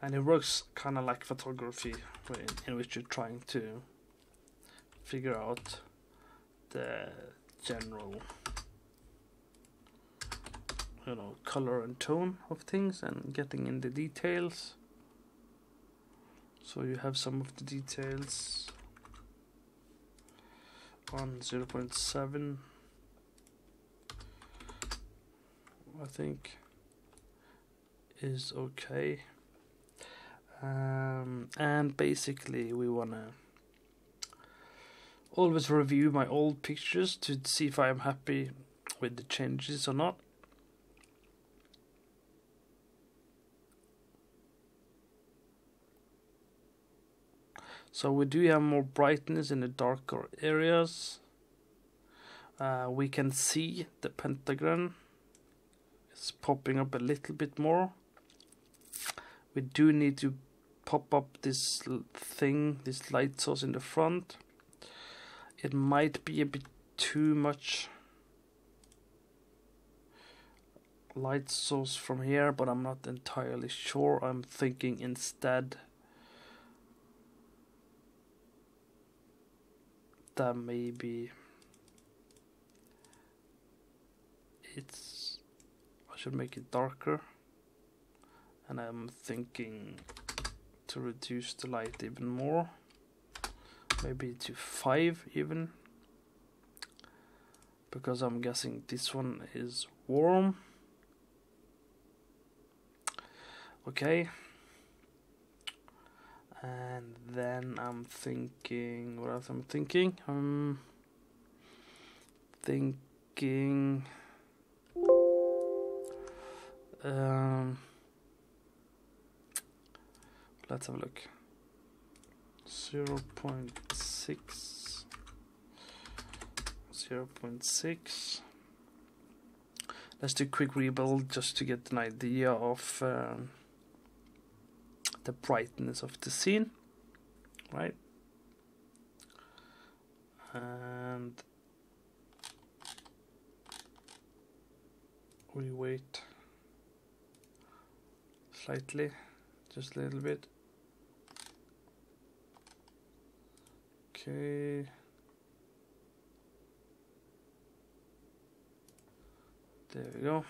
Speaker 1: And it works kind of like photography, in which you're trying to figure out the general, color and tone of things, and getting in the details. So you have some of the details on 0.7, I think is okay. And basically we wanna always review my old pictures to see if I'm happy with the changes or not. So we do have more brightness in the darker areas. We can see the pentagon is popping up a little bit more. We do need to pop up this thing, this light source in the front. It might be a bit too much light source from here, but I'm not entirely sure. I'm thinking instead that maybe I should make it darker, and I'm thinking to reduce the light even more, maybe to 5 even, because I'm guessing this one is warm. Okay, and then I'm thinking, what else I'm thinking? Let's have a look. 0.6, 0.6. Let's do a quick rebuild just to get an idea of the brightness of the scene, right? And we wait slightly, just a little bit. Okay. There we go.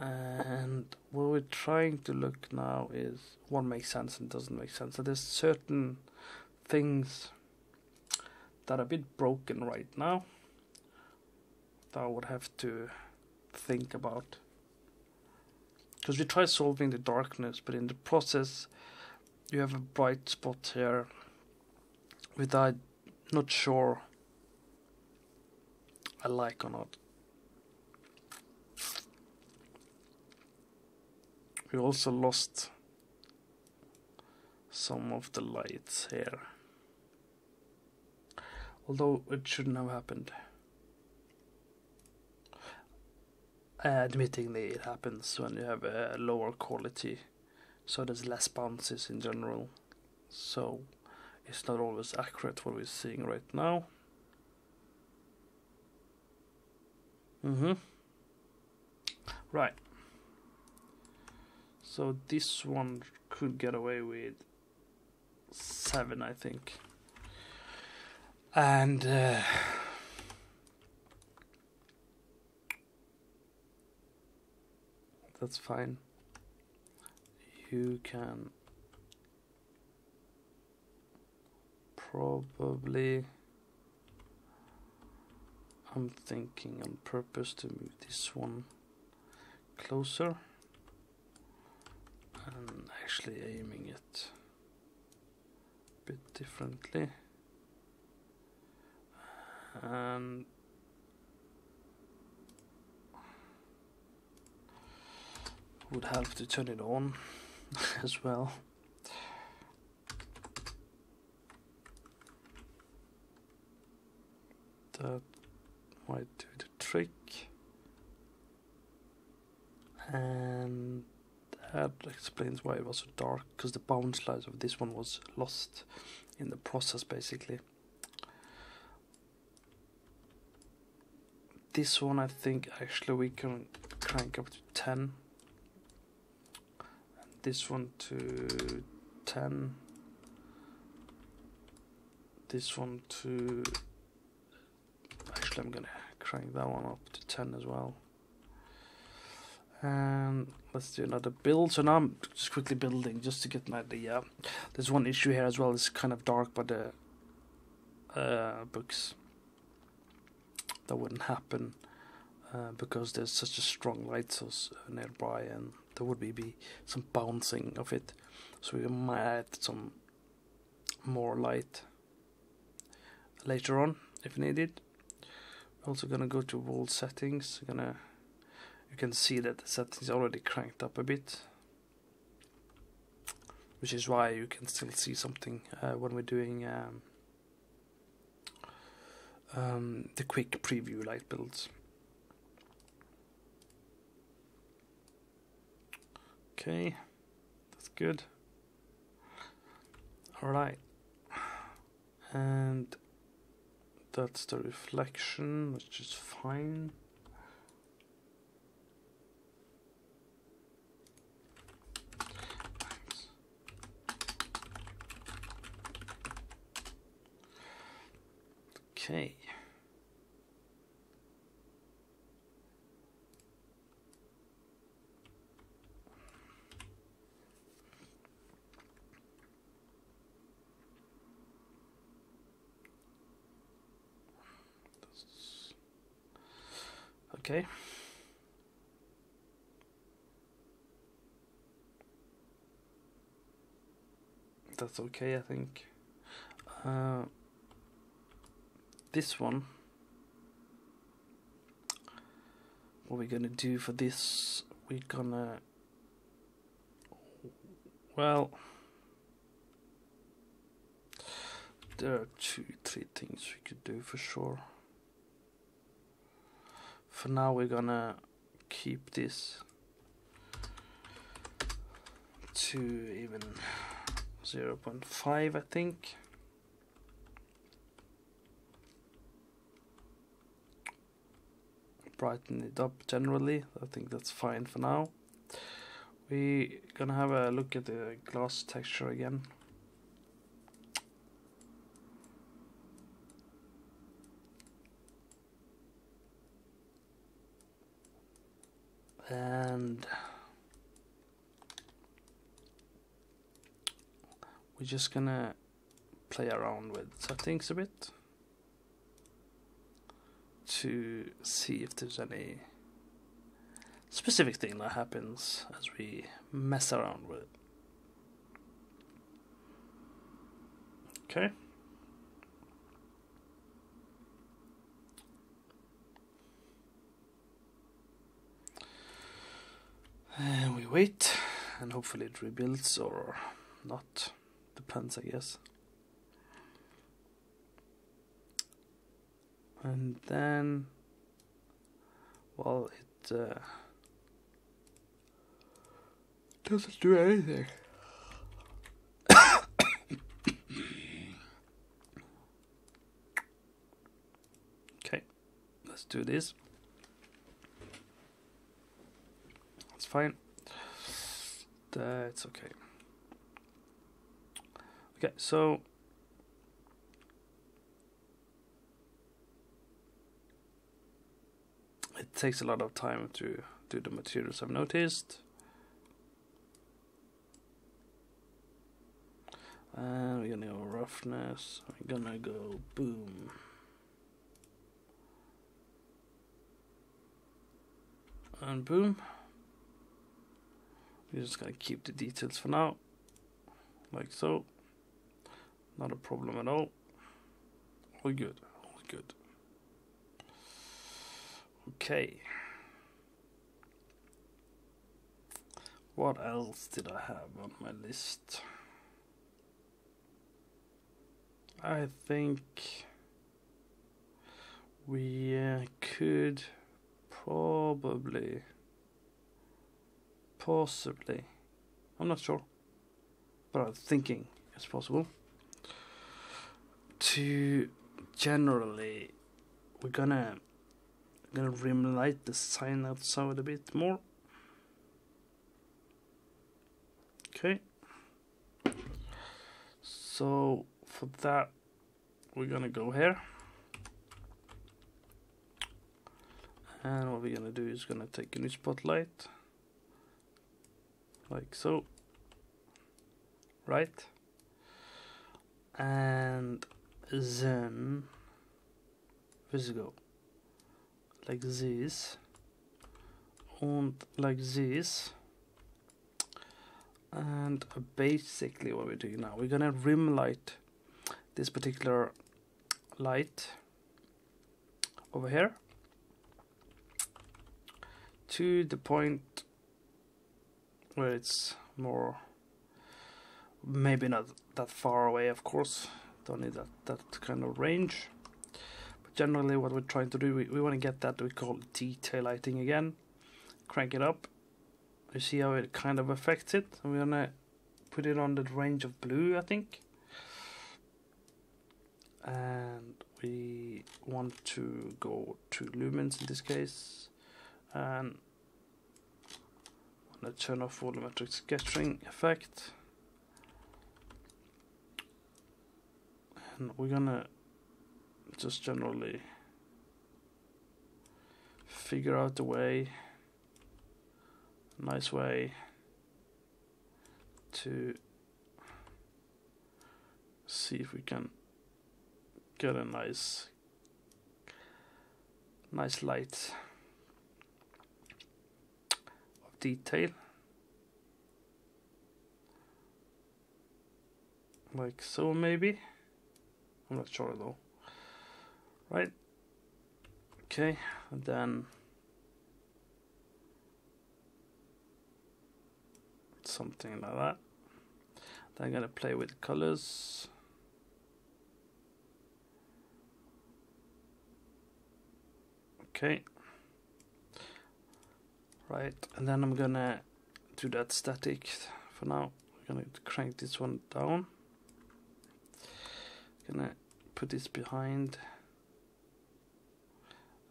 Speaker 1: And what we're trying to look now is what makes sense and doesn't make sense. So there's certain things that are a bit broken right now that I would have to think about. Because we try solving the darkness, but in the process you have a bright spot here that I'm not sure I like or not. We also lost some of the lights here, although it shouldn't have happened. Admittingly, it happens when you have a lower quality, so there's less bounces in general, so it's not always accurate what we're seeing right now. Right. So this one could get away with 7, I think. And that's fine. You can probably, I'm thinking on purpose to move this one closer and actually aiming it a bit differently, and would have to turn it on as well. That might do the trick, and that explains why it was so dark, because the bounce light of this one was lost in the process basically. This one I think actually we can crank up to 10, and this one to 10, this one to, actually I'm gonna crank that one up to 10 as well, And let's do another build. So now I'm just quickly building just to get an idea. There's one issue here as well. It's kind of dark by the books. That wouldn't happen because there's such a strong light source nearby, and there would be some bouncing of it. So we might add some more light later on if needed. We're also gonna go to wall settings. You can see that the settings are already cranked up a bit, which is why you can still see something when we're doing the quick preview light builds. Okay, that's good. Alright, and that's the reflection, which is fine. Okay. Okay. That's okay, I think. This one, what we're gonna do for this, we're gonna, well, there are 2-3 things we could do for sure. For now we're gonna keep this to even 0.5, I think. Brighten it up generally. I think that's fine for now. We're gonna have a look at the glass texture again. And we're just gonna play around with settings a bit to see if there's any specific thing that happens as we mess around with it. Okay. And we wait, and hopefully it rebuilds or not. Depends, I guess. And then, well, it doesn't do anything. Okay, let's do this. It's fine. That's okay. Okay, so it takes a lot of time to do the materials, I've noticed. And we're gonna go roughness. We're gonna go boom. And boom. We're just gonna keep the details for now, like so. Not a problem at all. All good, all good. Okay. What else did I have on my list? I think we could possibly, I'm not sure, but I'm thinking it's possible to generally, we're gonna rim light the sign outside a bit more. Okay, so for that we're gonna go here, and what we're gonna do is gonna take a new spotlight like so, right? And then let's go like this and like this. And basically what we're doing now, we're gonna rim light this particular light over here to the point where it's more, maybe not that far away, of course, don't need that kind of range, but generally what we're trying to do, we want to get that we call detail lighting again, crank it up. You see how it kind of affects it. We're gonna put it on the range of blue, I think. And we want to go to lumens in this case. And I'm gonna turn off volumetric scattering effect. And we're gonna just generally figure out a way, nice way to see if we can get a nice light of detail, like so maybe. I'm not sure though. Right, okay, and then something like that. Then I'm gonna play with colors. Okay, right, and then I'm gonna do that static for now. I'm gonna crank this one down. Gonna put this behind,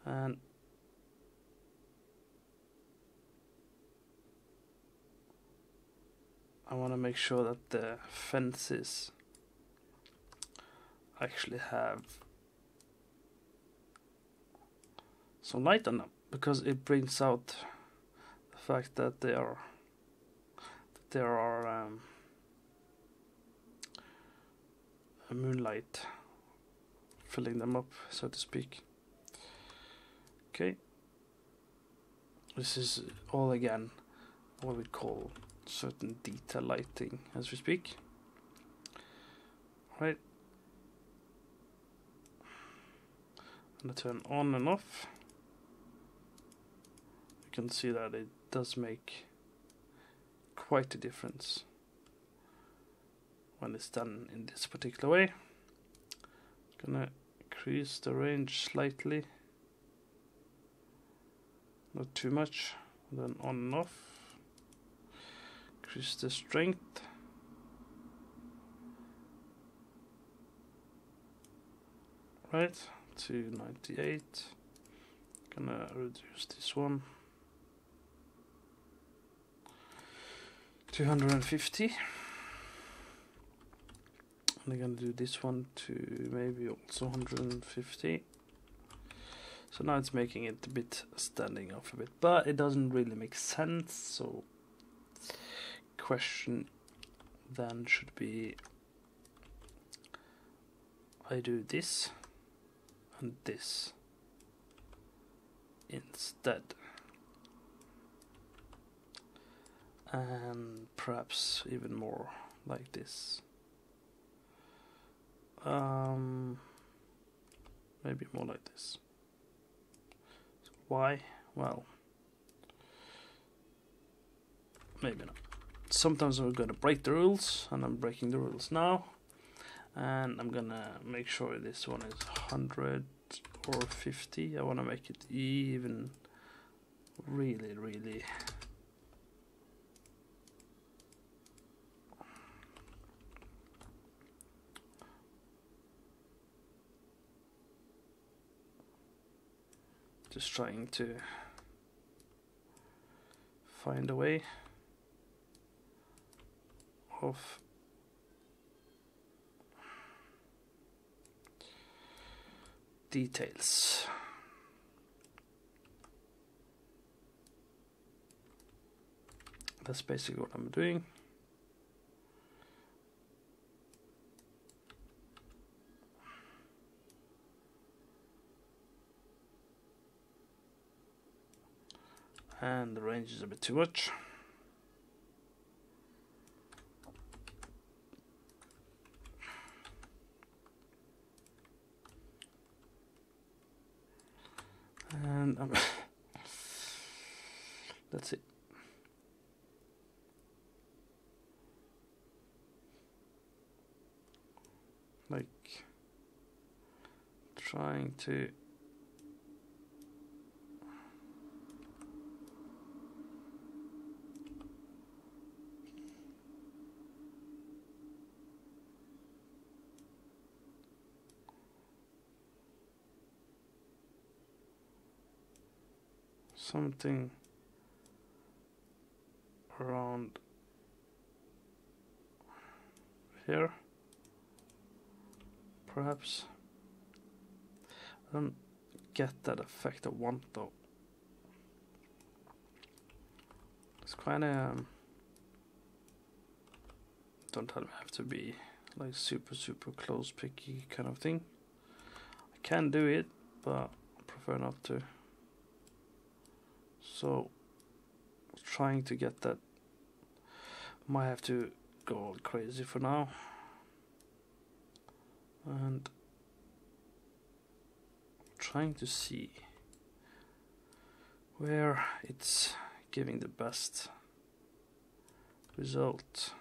Speaker 1: and I want to make sure that the fences actually have some light on them, because it brings out the fact that there are a moonlight filling them up, so to speak. Okay, this is all again what we call certain detail lighting as we speak. Right, I'm gonna turn on and off. You can see that it does make quite a difference when it's done in this particular way. Gonna increase the range slightly, not too much, then on and off. Increase the strength. Right, to 98. Gonna reduce this one 250. And I'm gonna do this one to maybe also 150. So now it's making it a bit standing off a bit, but it doesn't really make sense. So question then should be, I do this and this instead, and perhaps even more like this. Maybe more like this. So why? Well, maybe not. Sometimes we're gonna break the rules, and I'm breaking the rules now. And I'm gonna make sure this one is 100 or 50. I want to make it even really just trying to find a way of details. that's basically what I'm doing. And the range is a bit too much. And let's see. Like trying to something around here, perhaps. I don't get that effect I want though. It's kind of don't have to be like super close picky kind of thing. I can do it, but I prefer not to. So trying to get that, might have to go all crazy for now, and trying to see where it's giving the best result,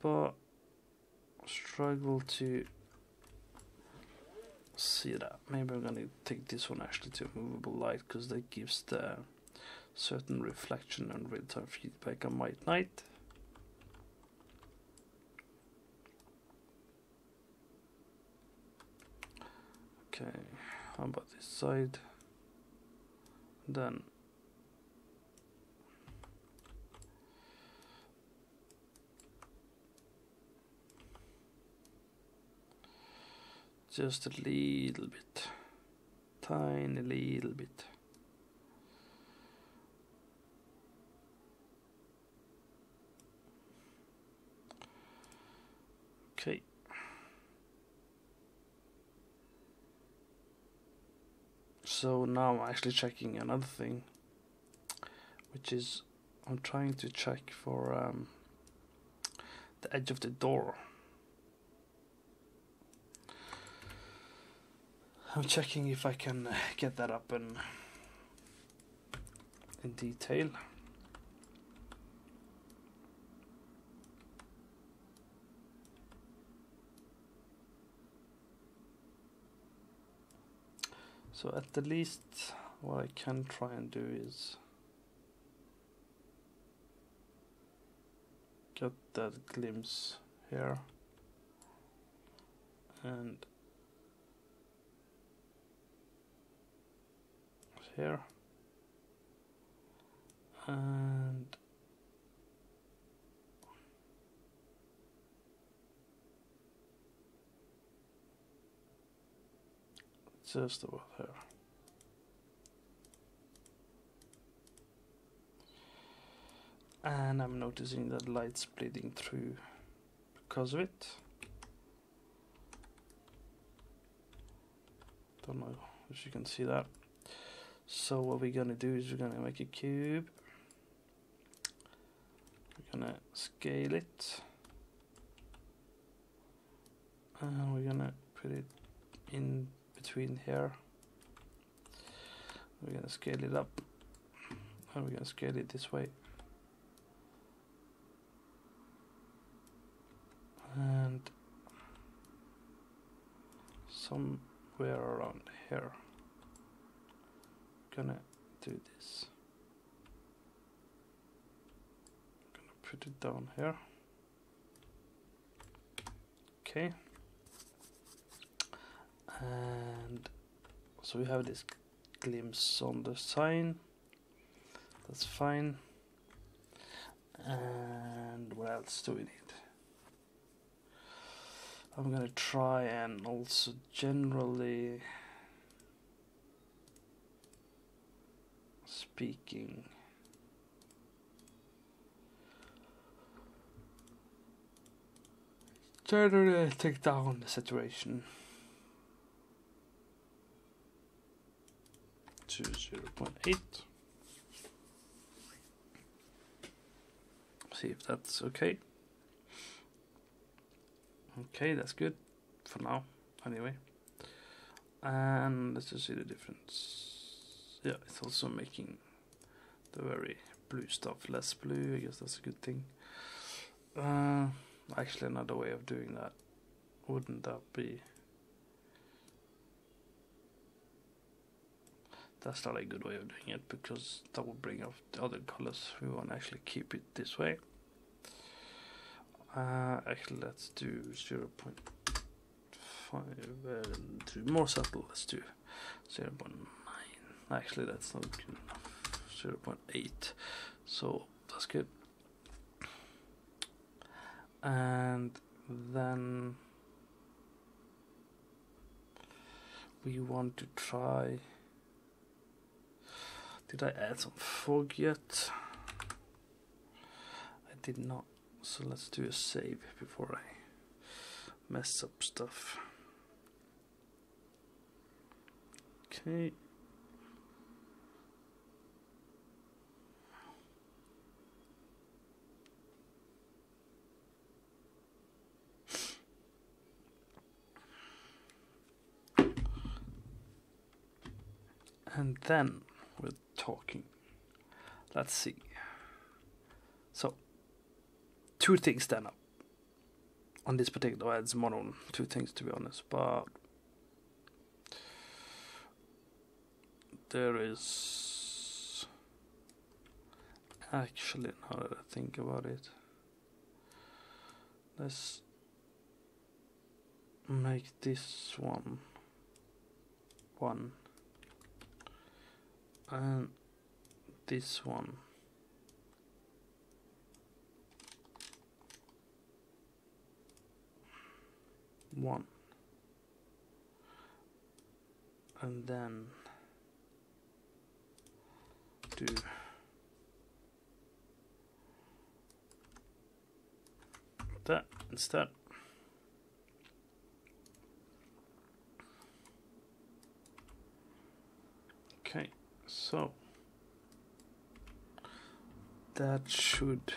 Speaker 1: but struggle to see that. Maybe I'm gonna take this one actually to movable light, because that gives the certain reflection and real-time feedback on white night. Okay, how about this side? Then just a little bit, tiny little bit. Okay. So now I'm actually checking another thing, which is I'm trying to check for the edge of the door. I'm checking if I can get that up in detail. So at the least what I can try and do is get that glimpse here and here and just about here. And I'm noticing that light's bleeding through because of it. Don't know if you can see that. So what we're gonna do is we're gonna make a cube. We're gonna scale it. And we're gonna put it in between here. We're gonna scale it up. And we're gonna scale it this way. And somewhere around here, gonna do this. Gonna put it down here. Okay. And so we have this glimpse on the sign. That's fine. And what else do we need? I'm gonna try and also generally speaking try to take down the saturation to 0.8. See if that's okay. Okay, that's good for now, anyway. And let's just see the difference. Yeah, it's also making the very blue stuff less blue. I guess that's a good thing. Actually, another way of doing that, wouldn't that be? That's not a good way of doing it, because that will bring up the other colors. We want to actually keep it this way. Actually, let's do 0.5 and to be more subtle, let's do 0.9. Actually, that's not good enough. 0.8. So that's good. And then we want to try. Did I add some fog yet? I did not. So let's do a save before I mess up stuff. Okay. And then we're talking. Let's see. So, two things stand up on this particular ads model. Two things, to be honest, but there is actually, now that I think about it, let's make this one and this one and then do that instead. Okay, so that should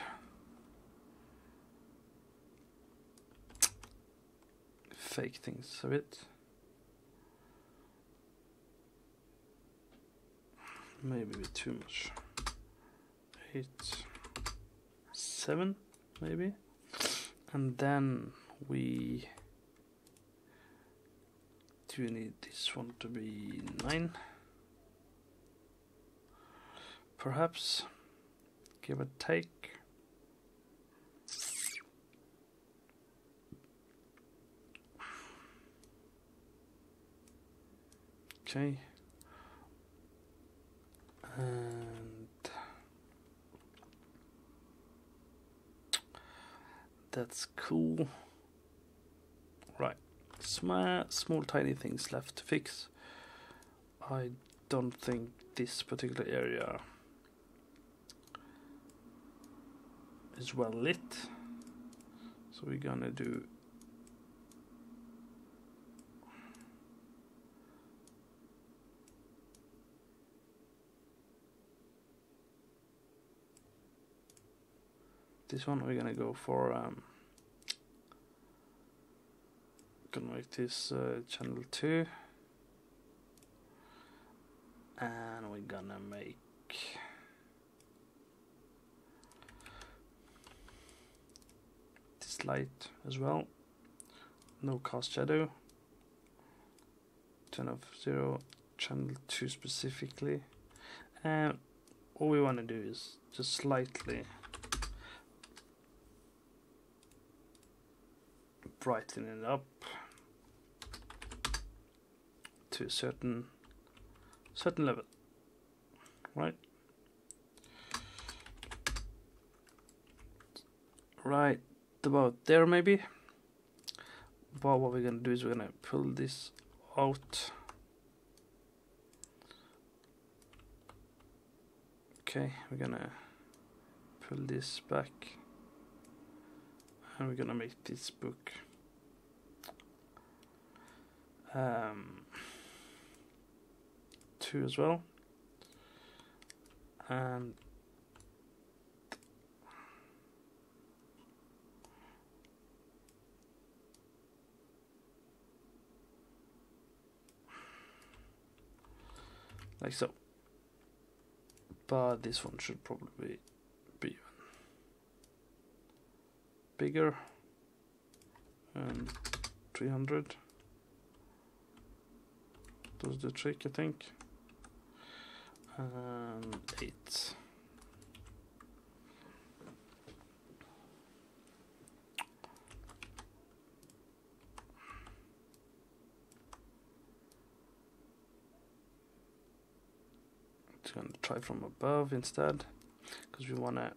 Speaker 1: fake things a bit. Maybe a bit too much. 8, 7, maybe. And then we do need this one to be 9. Perhaps, give a take. Okay. And that's cool. Right. Small tiny things left to fix. I don't think this particular area is well lit, so we're gonna do this one. We're gonna go for gonna make this channel 2, and we're gonna make this light as well. No cast shadow. Turn off 0, channel 2 specifically, and all we want to do is just slightly brighten it up to a certain level, right? Right about there maybe. But what we're gonna do is we're gonna pull this out. Okay, we're gonna pull this back, and we're gonna make this book 2 as well, and like so. But this one should probably be even bigger, and 300 does the trick, I think, and 8. Going to try from above instead, because we want to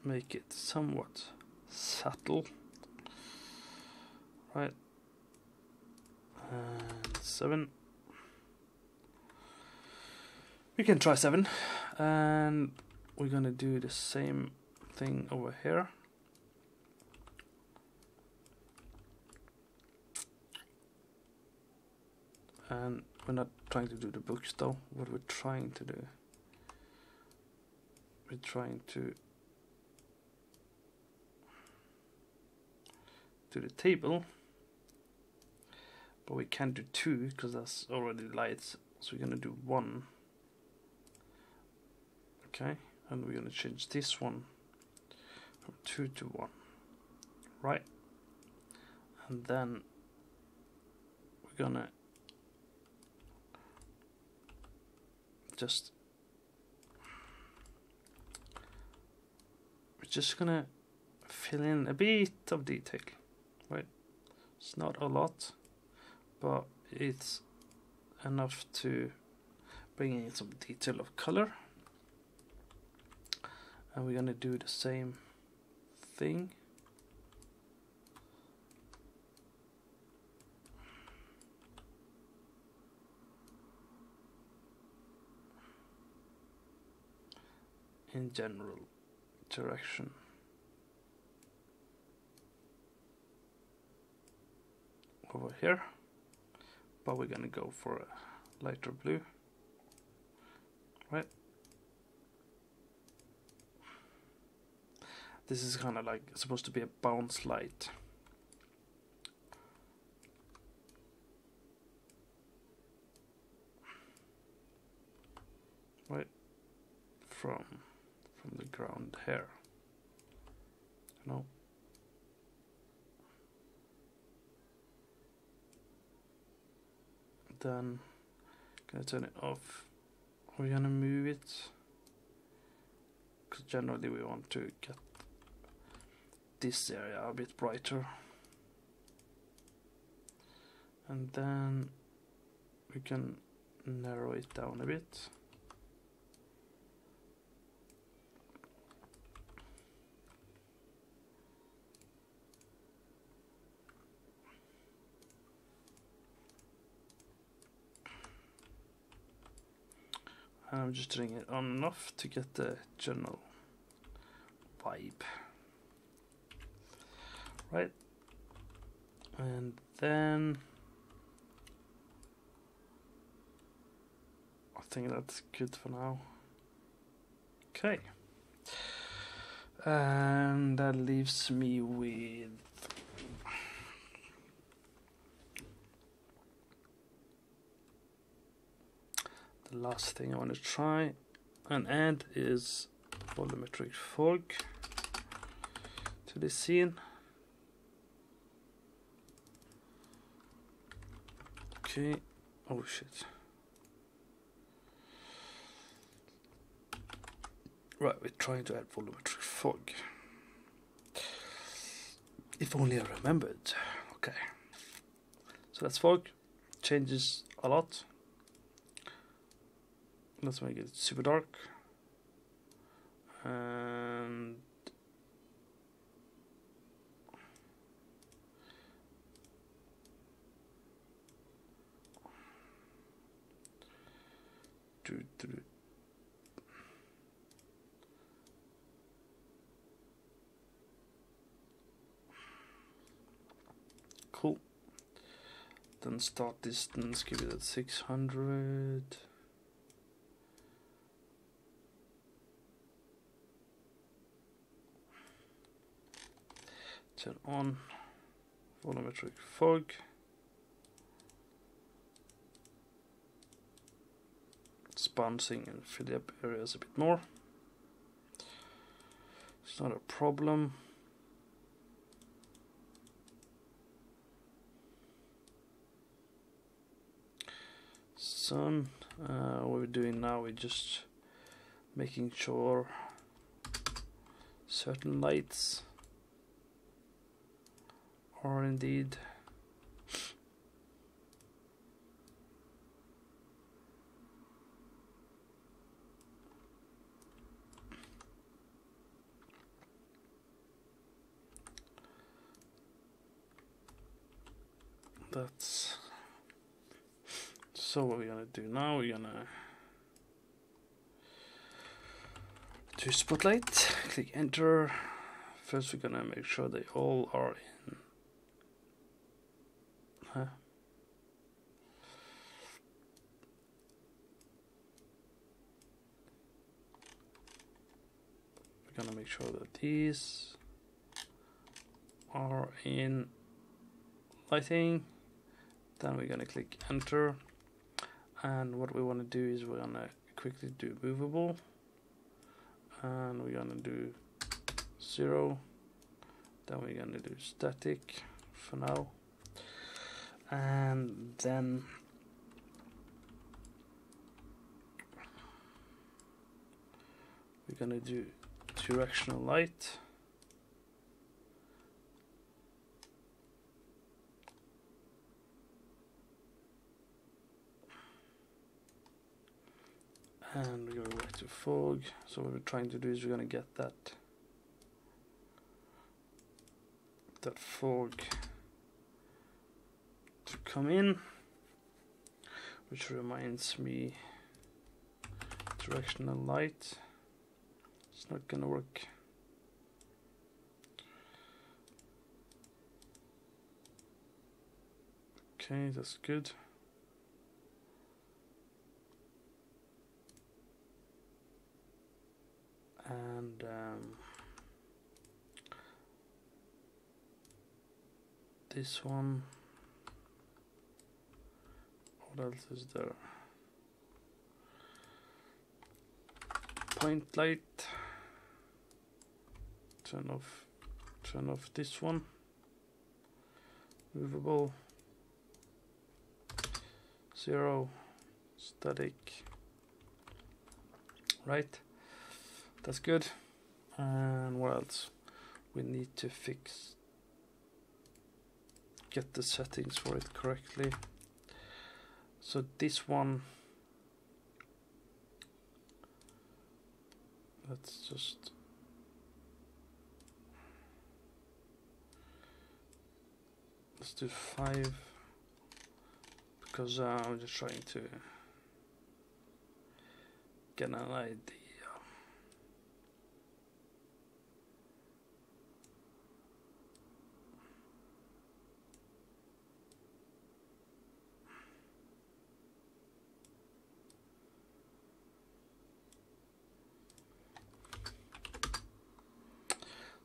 Speaker 1: make it somewhat subtle, right? And 7. We can try 7, and we're gonna do the same thing over here. And we're not trying to do the books though. What we're trying to do, we're trying to do the table, but we can't do 2 because that's already lights. So we're gonna do 1. Okay, and we're gonna change this one from 2 to 1, right? And then we're gonna we're just gonna fill in a bit of detail, right? It's not a lot, but it's enough to bring in some detail of color. And we're gonna do the same thing. In general direction. Over here, but we're gonna go for a lighter blue, right? This is kind of like supposed to be a bounce light. Right, from the ground here, you know. Then gonna turn it off. We're gonna move it because generally we want to get this area a bit brighter, and then we can narrow it down a bit. And I'm just turning it on enough to get the general vibe, right? And then I think that's good for now. Okay, and that leaves me with the last thing I want to try and add is volumetric fog to the scene. Okay, oh shit. Right, we're trying to add volumetric fog. If only I remembered. Okay, so that's fog, changes a lot. Let's make it super dark, and Then start distance, give it at 600. Turn on volumetric fog. Sponsing and fill up areas a bit more. It's not a problem. Sun, what we're doing now, we're just making sure certain lights are indeed that's so what we're gonna do now, we're gonna do spotlight, click enter. First we're gonna make sure they all are in. We're gonna make sure that these are in lighting. Then we're gonna click enter, and what we want to do is we're gonna quickly do movable, and we're gonna do 0. Then we're gonna do static for now, and then we're gonna do directional light. And we're going back to fog. So what we're trying to do is we're going to get that fog to come in, which reminds me, directional light. It's not going to work. Okay, that's good. And this one, what else is there? Point light, turn off this one, movable, 0, static, right? That's good. And what else? We need to get the settings for it correctly. So this one, let's do 5, because I'm just trying to get an idea.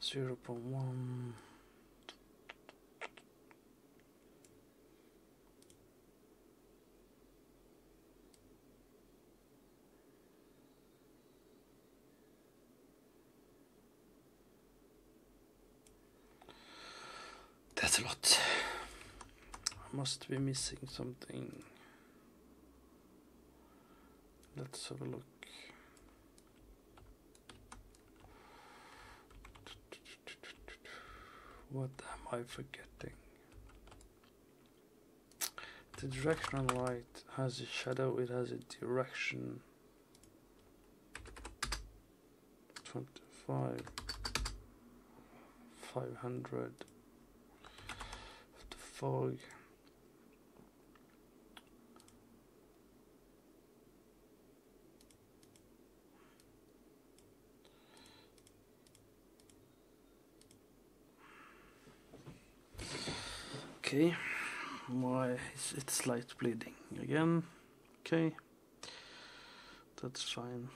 Speaker 1: Zero point 1. That's a lot. I must be missing something. Let's have a look. What am I forgetting? The directional light has a shadow, it has a direction. 25, 500. The fog. Okay, Why is it slight bleeding again? Okay, that's fine.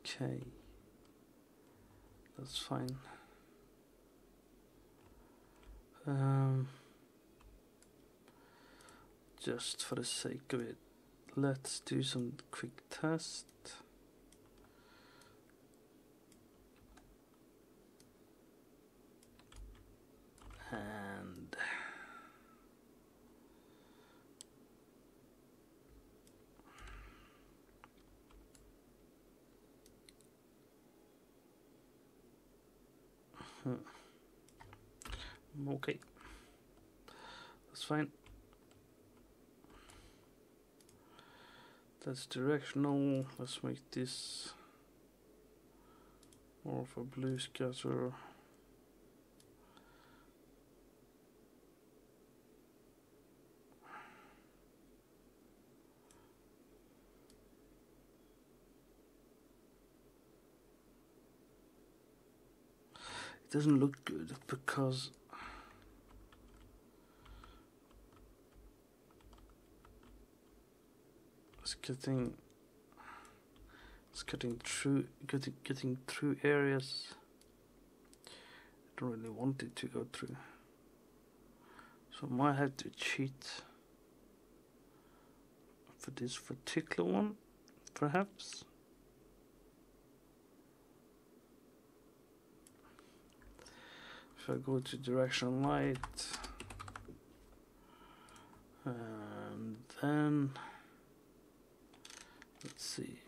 Speaker 1: Okay, that's fine. Just for the sake of it, let's do some quick test. And okay, that's fine. That's directional. Let's make this more of a blue scatter. It doesn't look good because it's getting through areas I don't really want it to go through. So I might have to cheat for this particular one, perhaps. If I go to direction light and then let's see.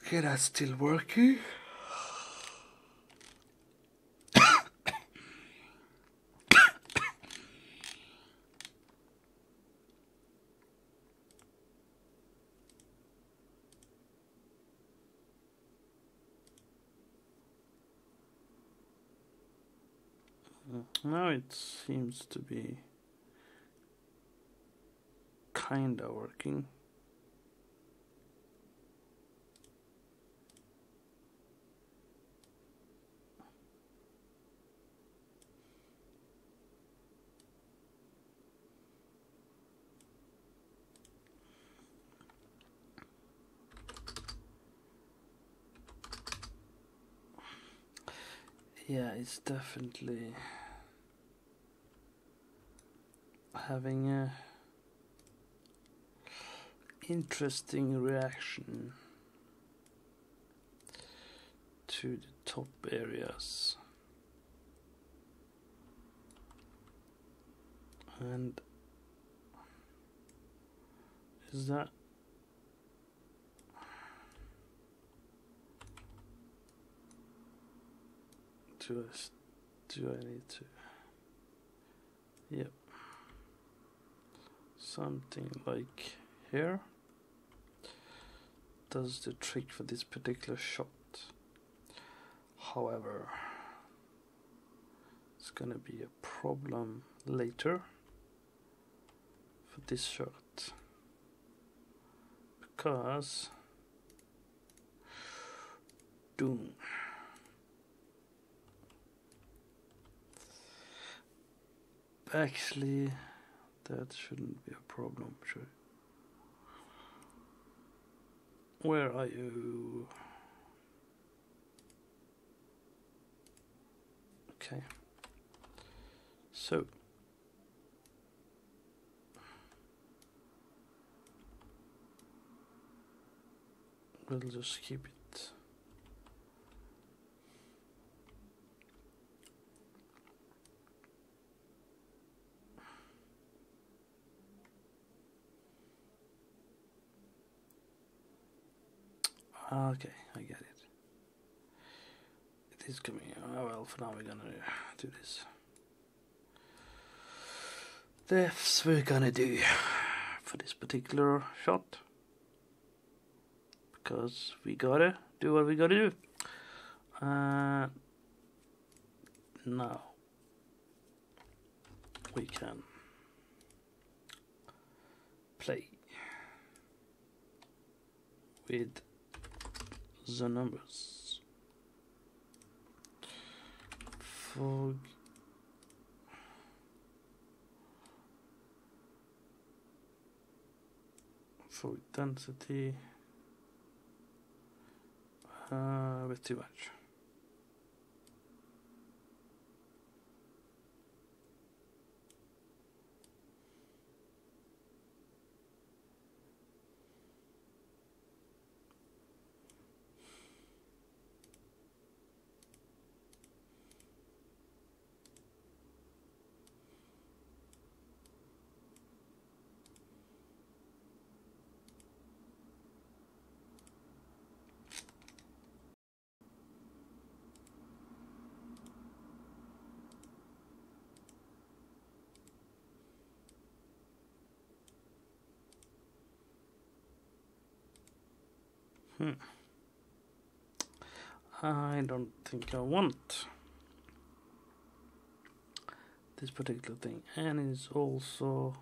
Speaker 1: Okay, that's still working. Now it seems to be kinda working. Yeah, it's definitely having a interesting reaction to the top areas. And is that do I need to? Yep. Something like here does the trick for this particular shot. However, it's gonna be a problem later for this shot because doom. Actually, that shouldn't be a problem, sure. Where are you? Okay. So we'll just keep it. Okay, I get it. It is coming. Oh well, for now we're gonna do this. That's what we're gonna do for this particular shot. Because we gotta do what we gotta do. now we can play with the numbers. Fog density with too much. I don't think I want this particular thing, and it's also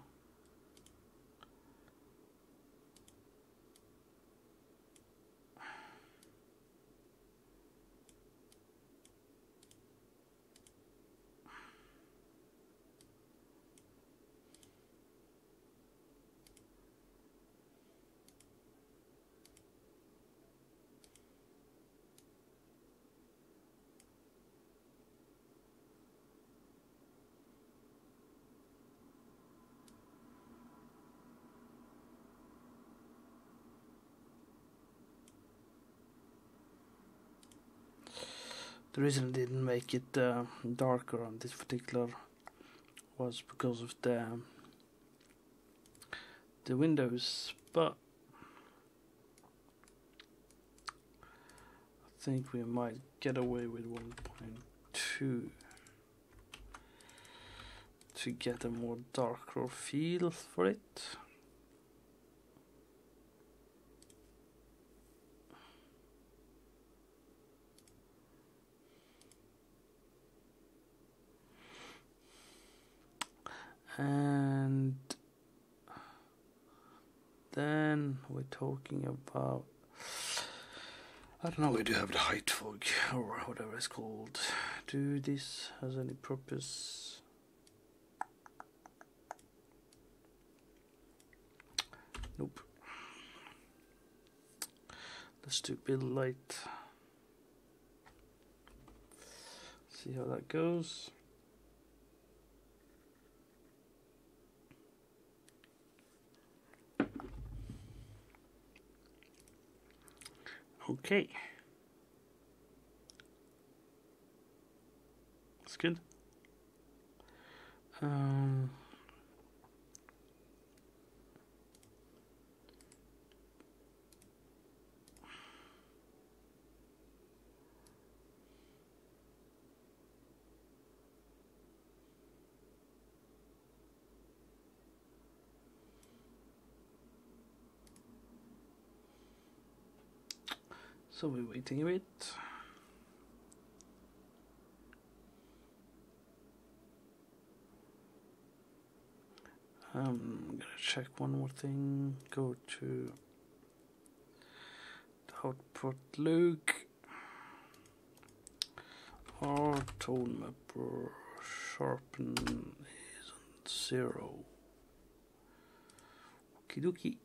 Speaker 1: the reason I didn't make it darker on this particular was because of the windows, but I think we might get away with 1.2 to get a more darker feel for it. And then we're talking about, I don't know, we do have the height fog or whatever it's called. Do this has any purpose? Nope. Let's do build light. See how that goes. Okay, that's good. So we're waiting a bit. I'm gonna check one more thing. Go to the output log. Our tone mapper sharpen is on 0. Okie dokie.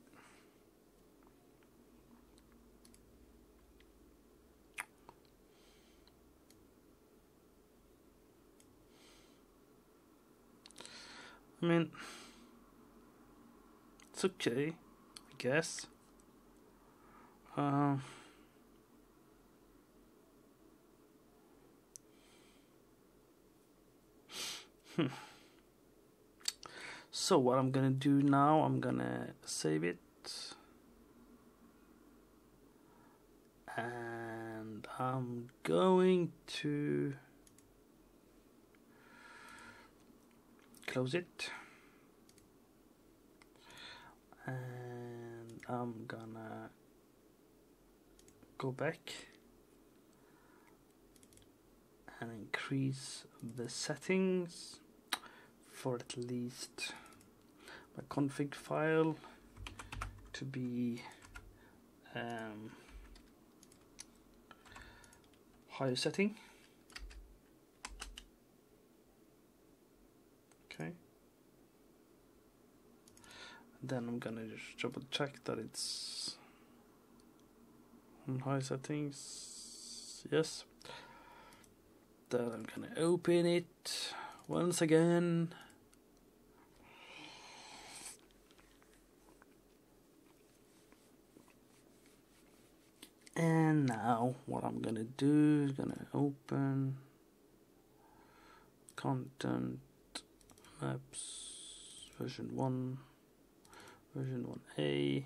Speaker 1: I mean, it's okay, I guess. So what I'm gonna do now, I'm gonna save it, and I'm going to close it, and I'm gonna go back and increase the settings for at least my config file to be higher setting. Okay. Then I'm gonna just double check that it's on high settings. Yes. Then I'm gonna open it once again. And now what I'm gonna do is gonna open content maps version 1, version 1A,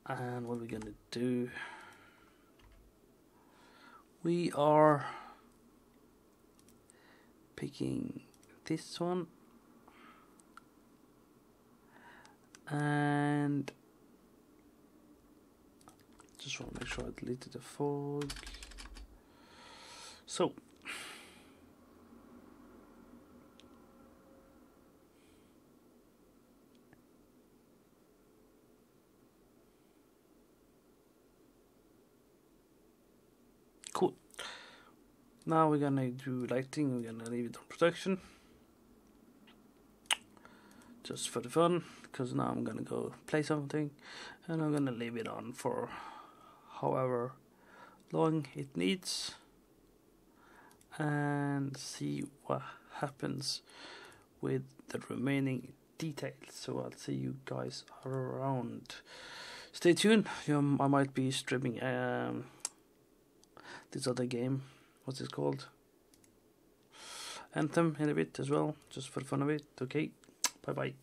Speaker 1: and what we're gonna do, we are picking this one and just want to make sure I deleted the fog. So cool. Now we're gonna do lighting. We're gonna leave it on production just for the fun, because now I'm gonna go play something and I'm gonna leave it on for however long it needs and see what happens with the remaining details. So I'll see you guys around. Stay tuned. I might be streaming this other game, what's it called, Anthem, in a bit as well, just for the fun of it. Okay, bye bye.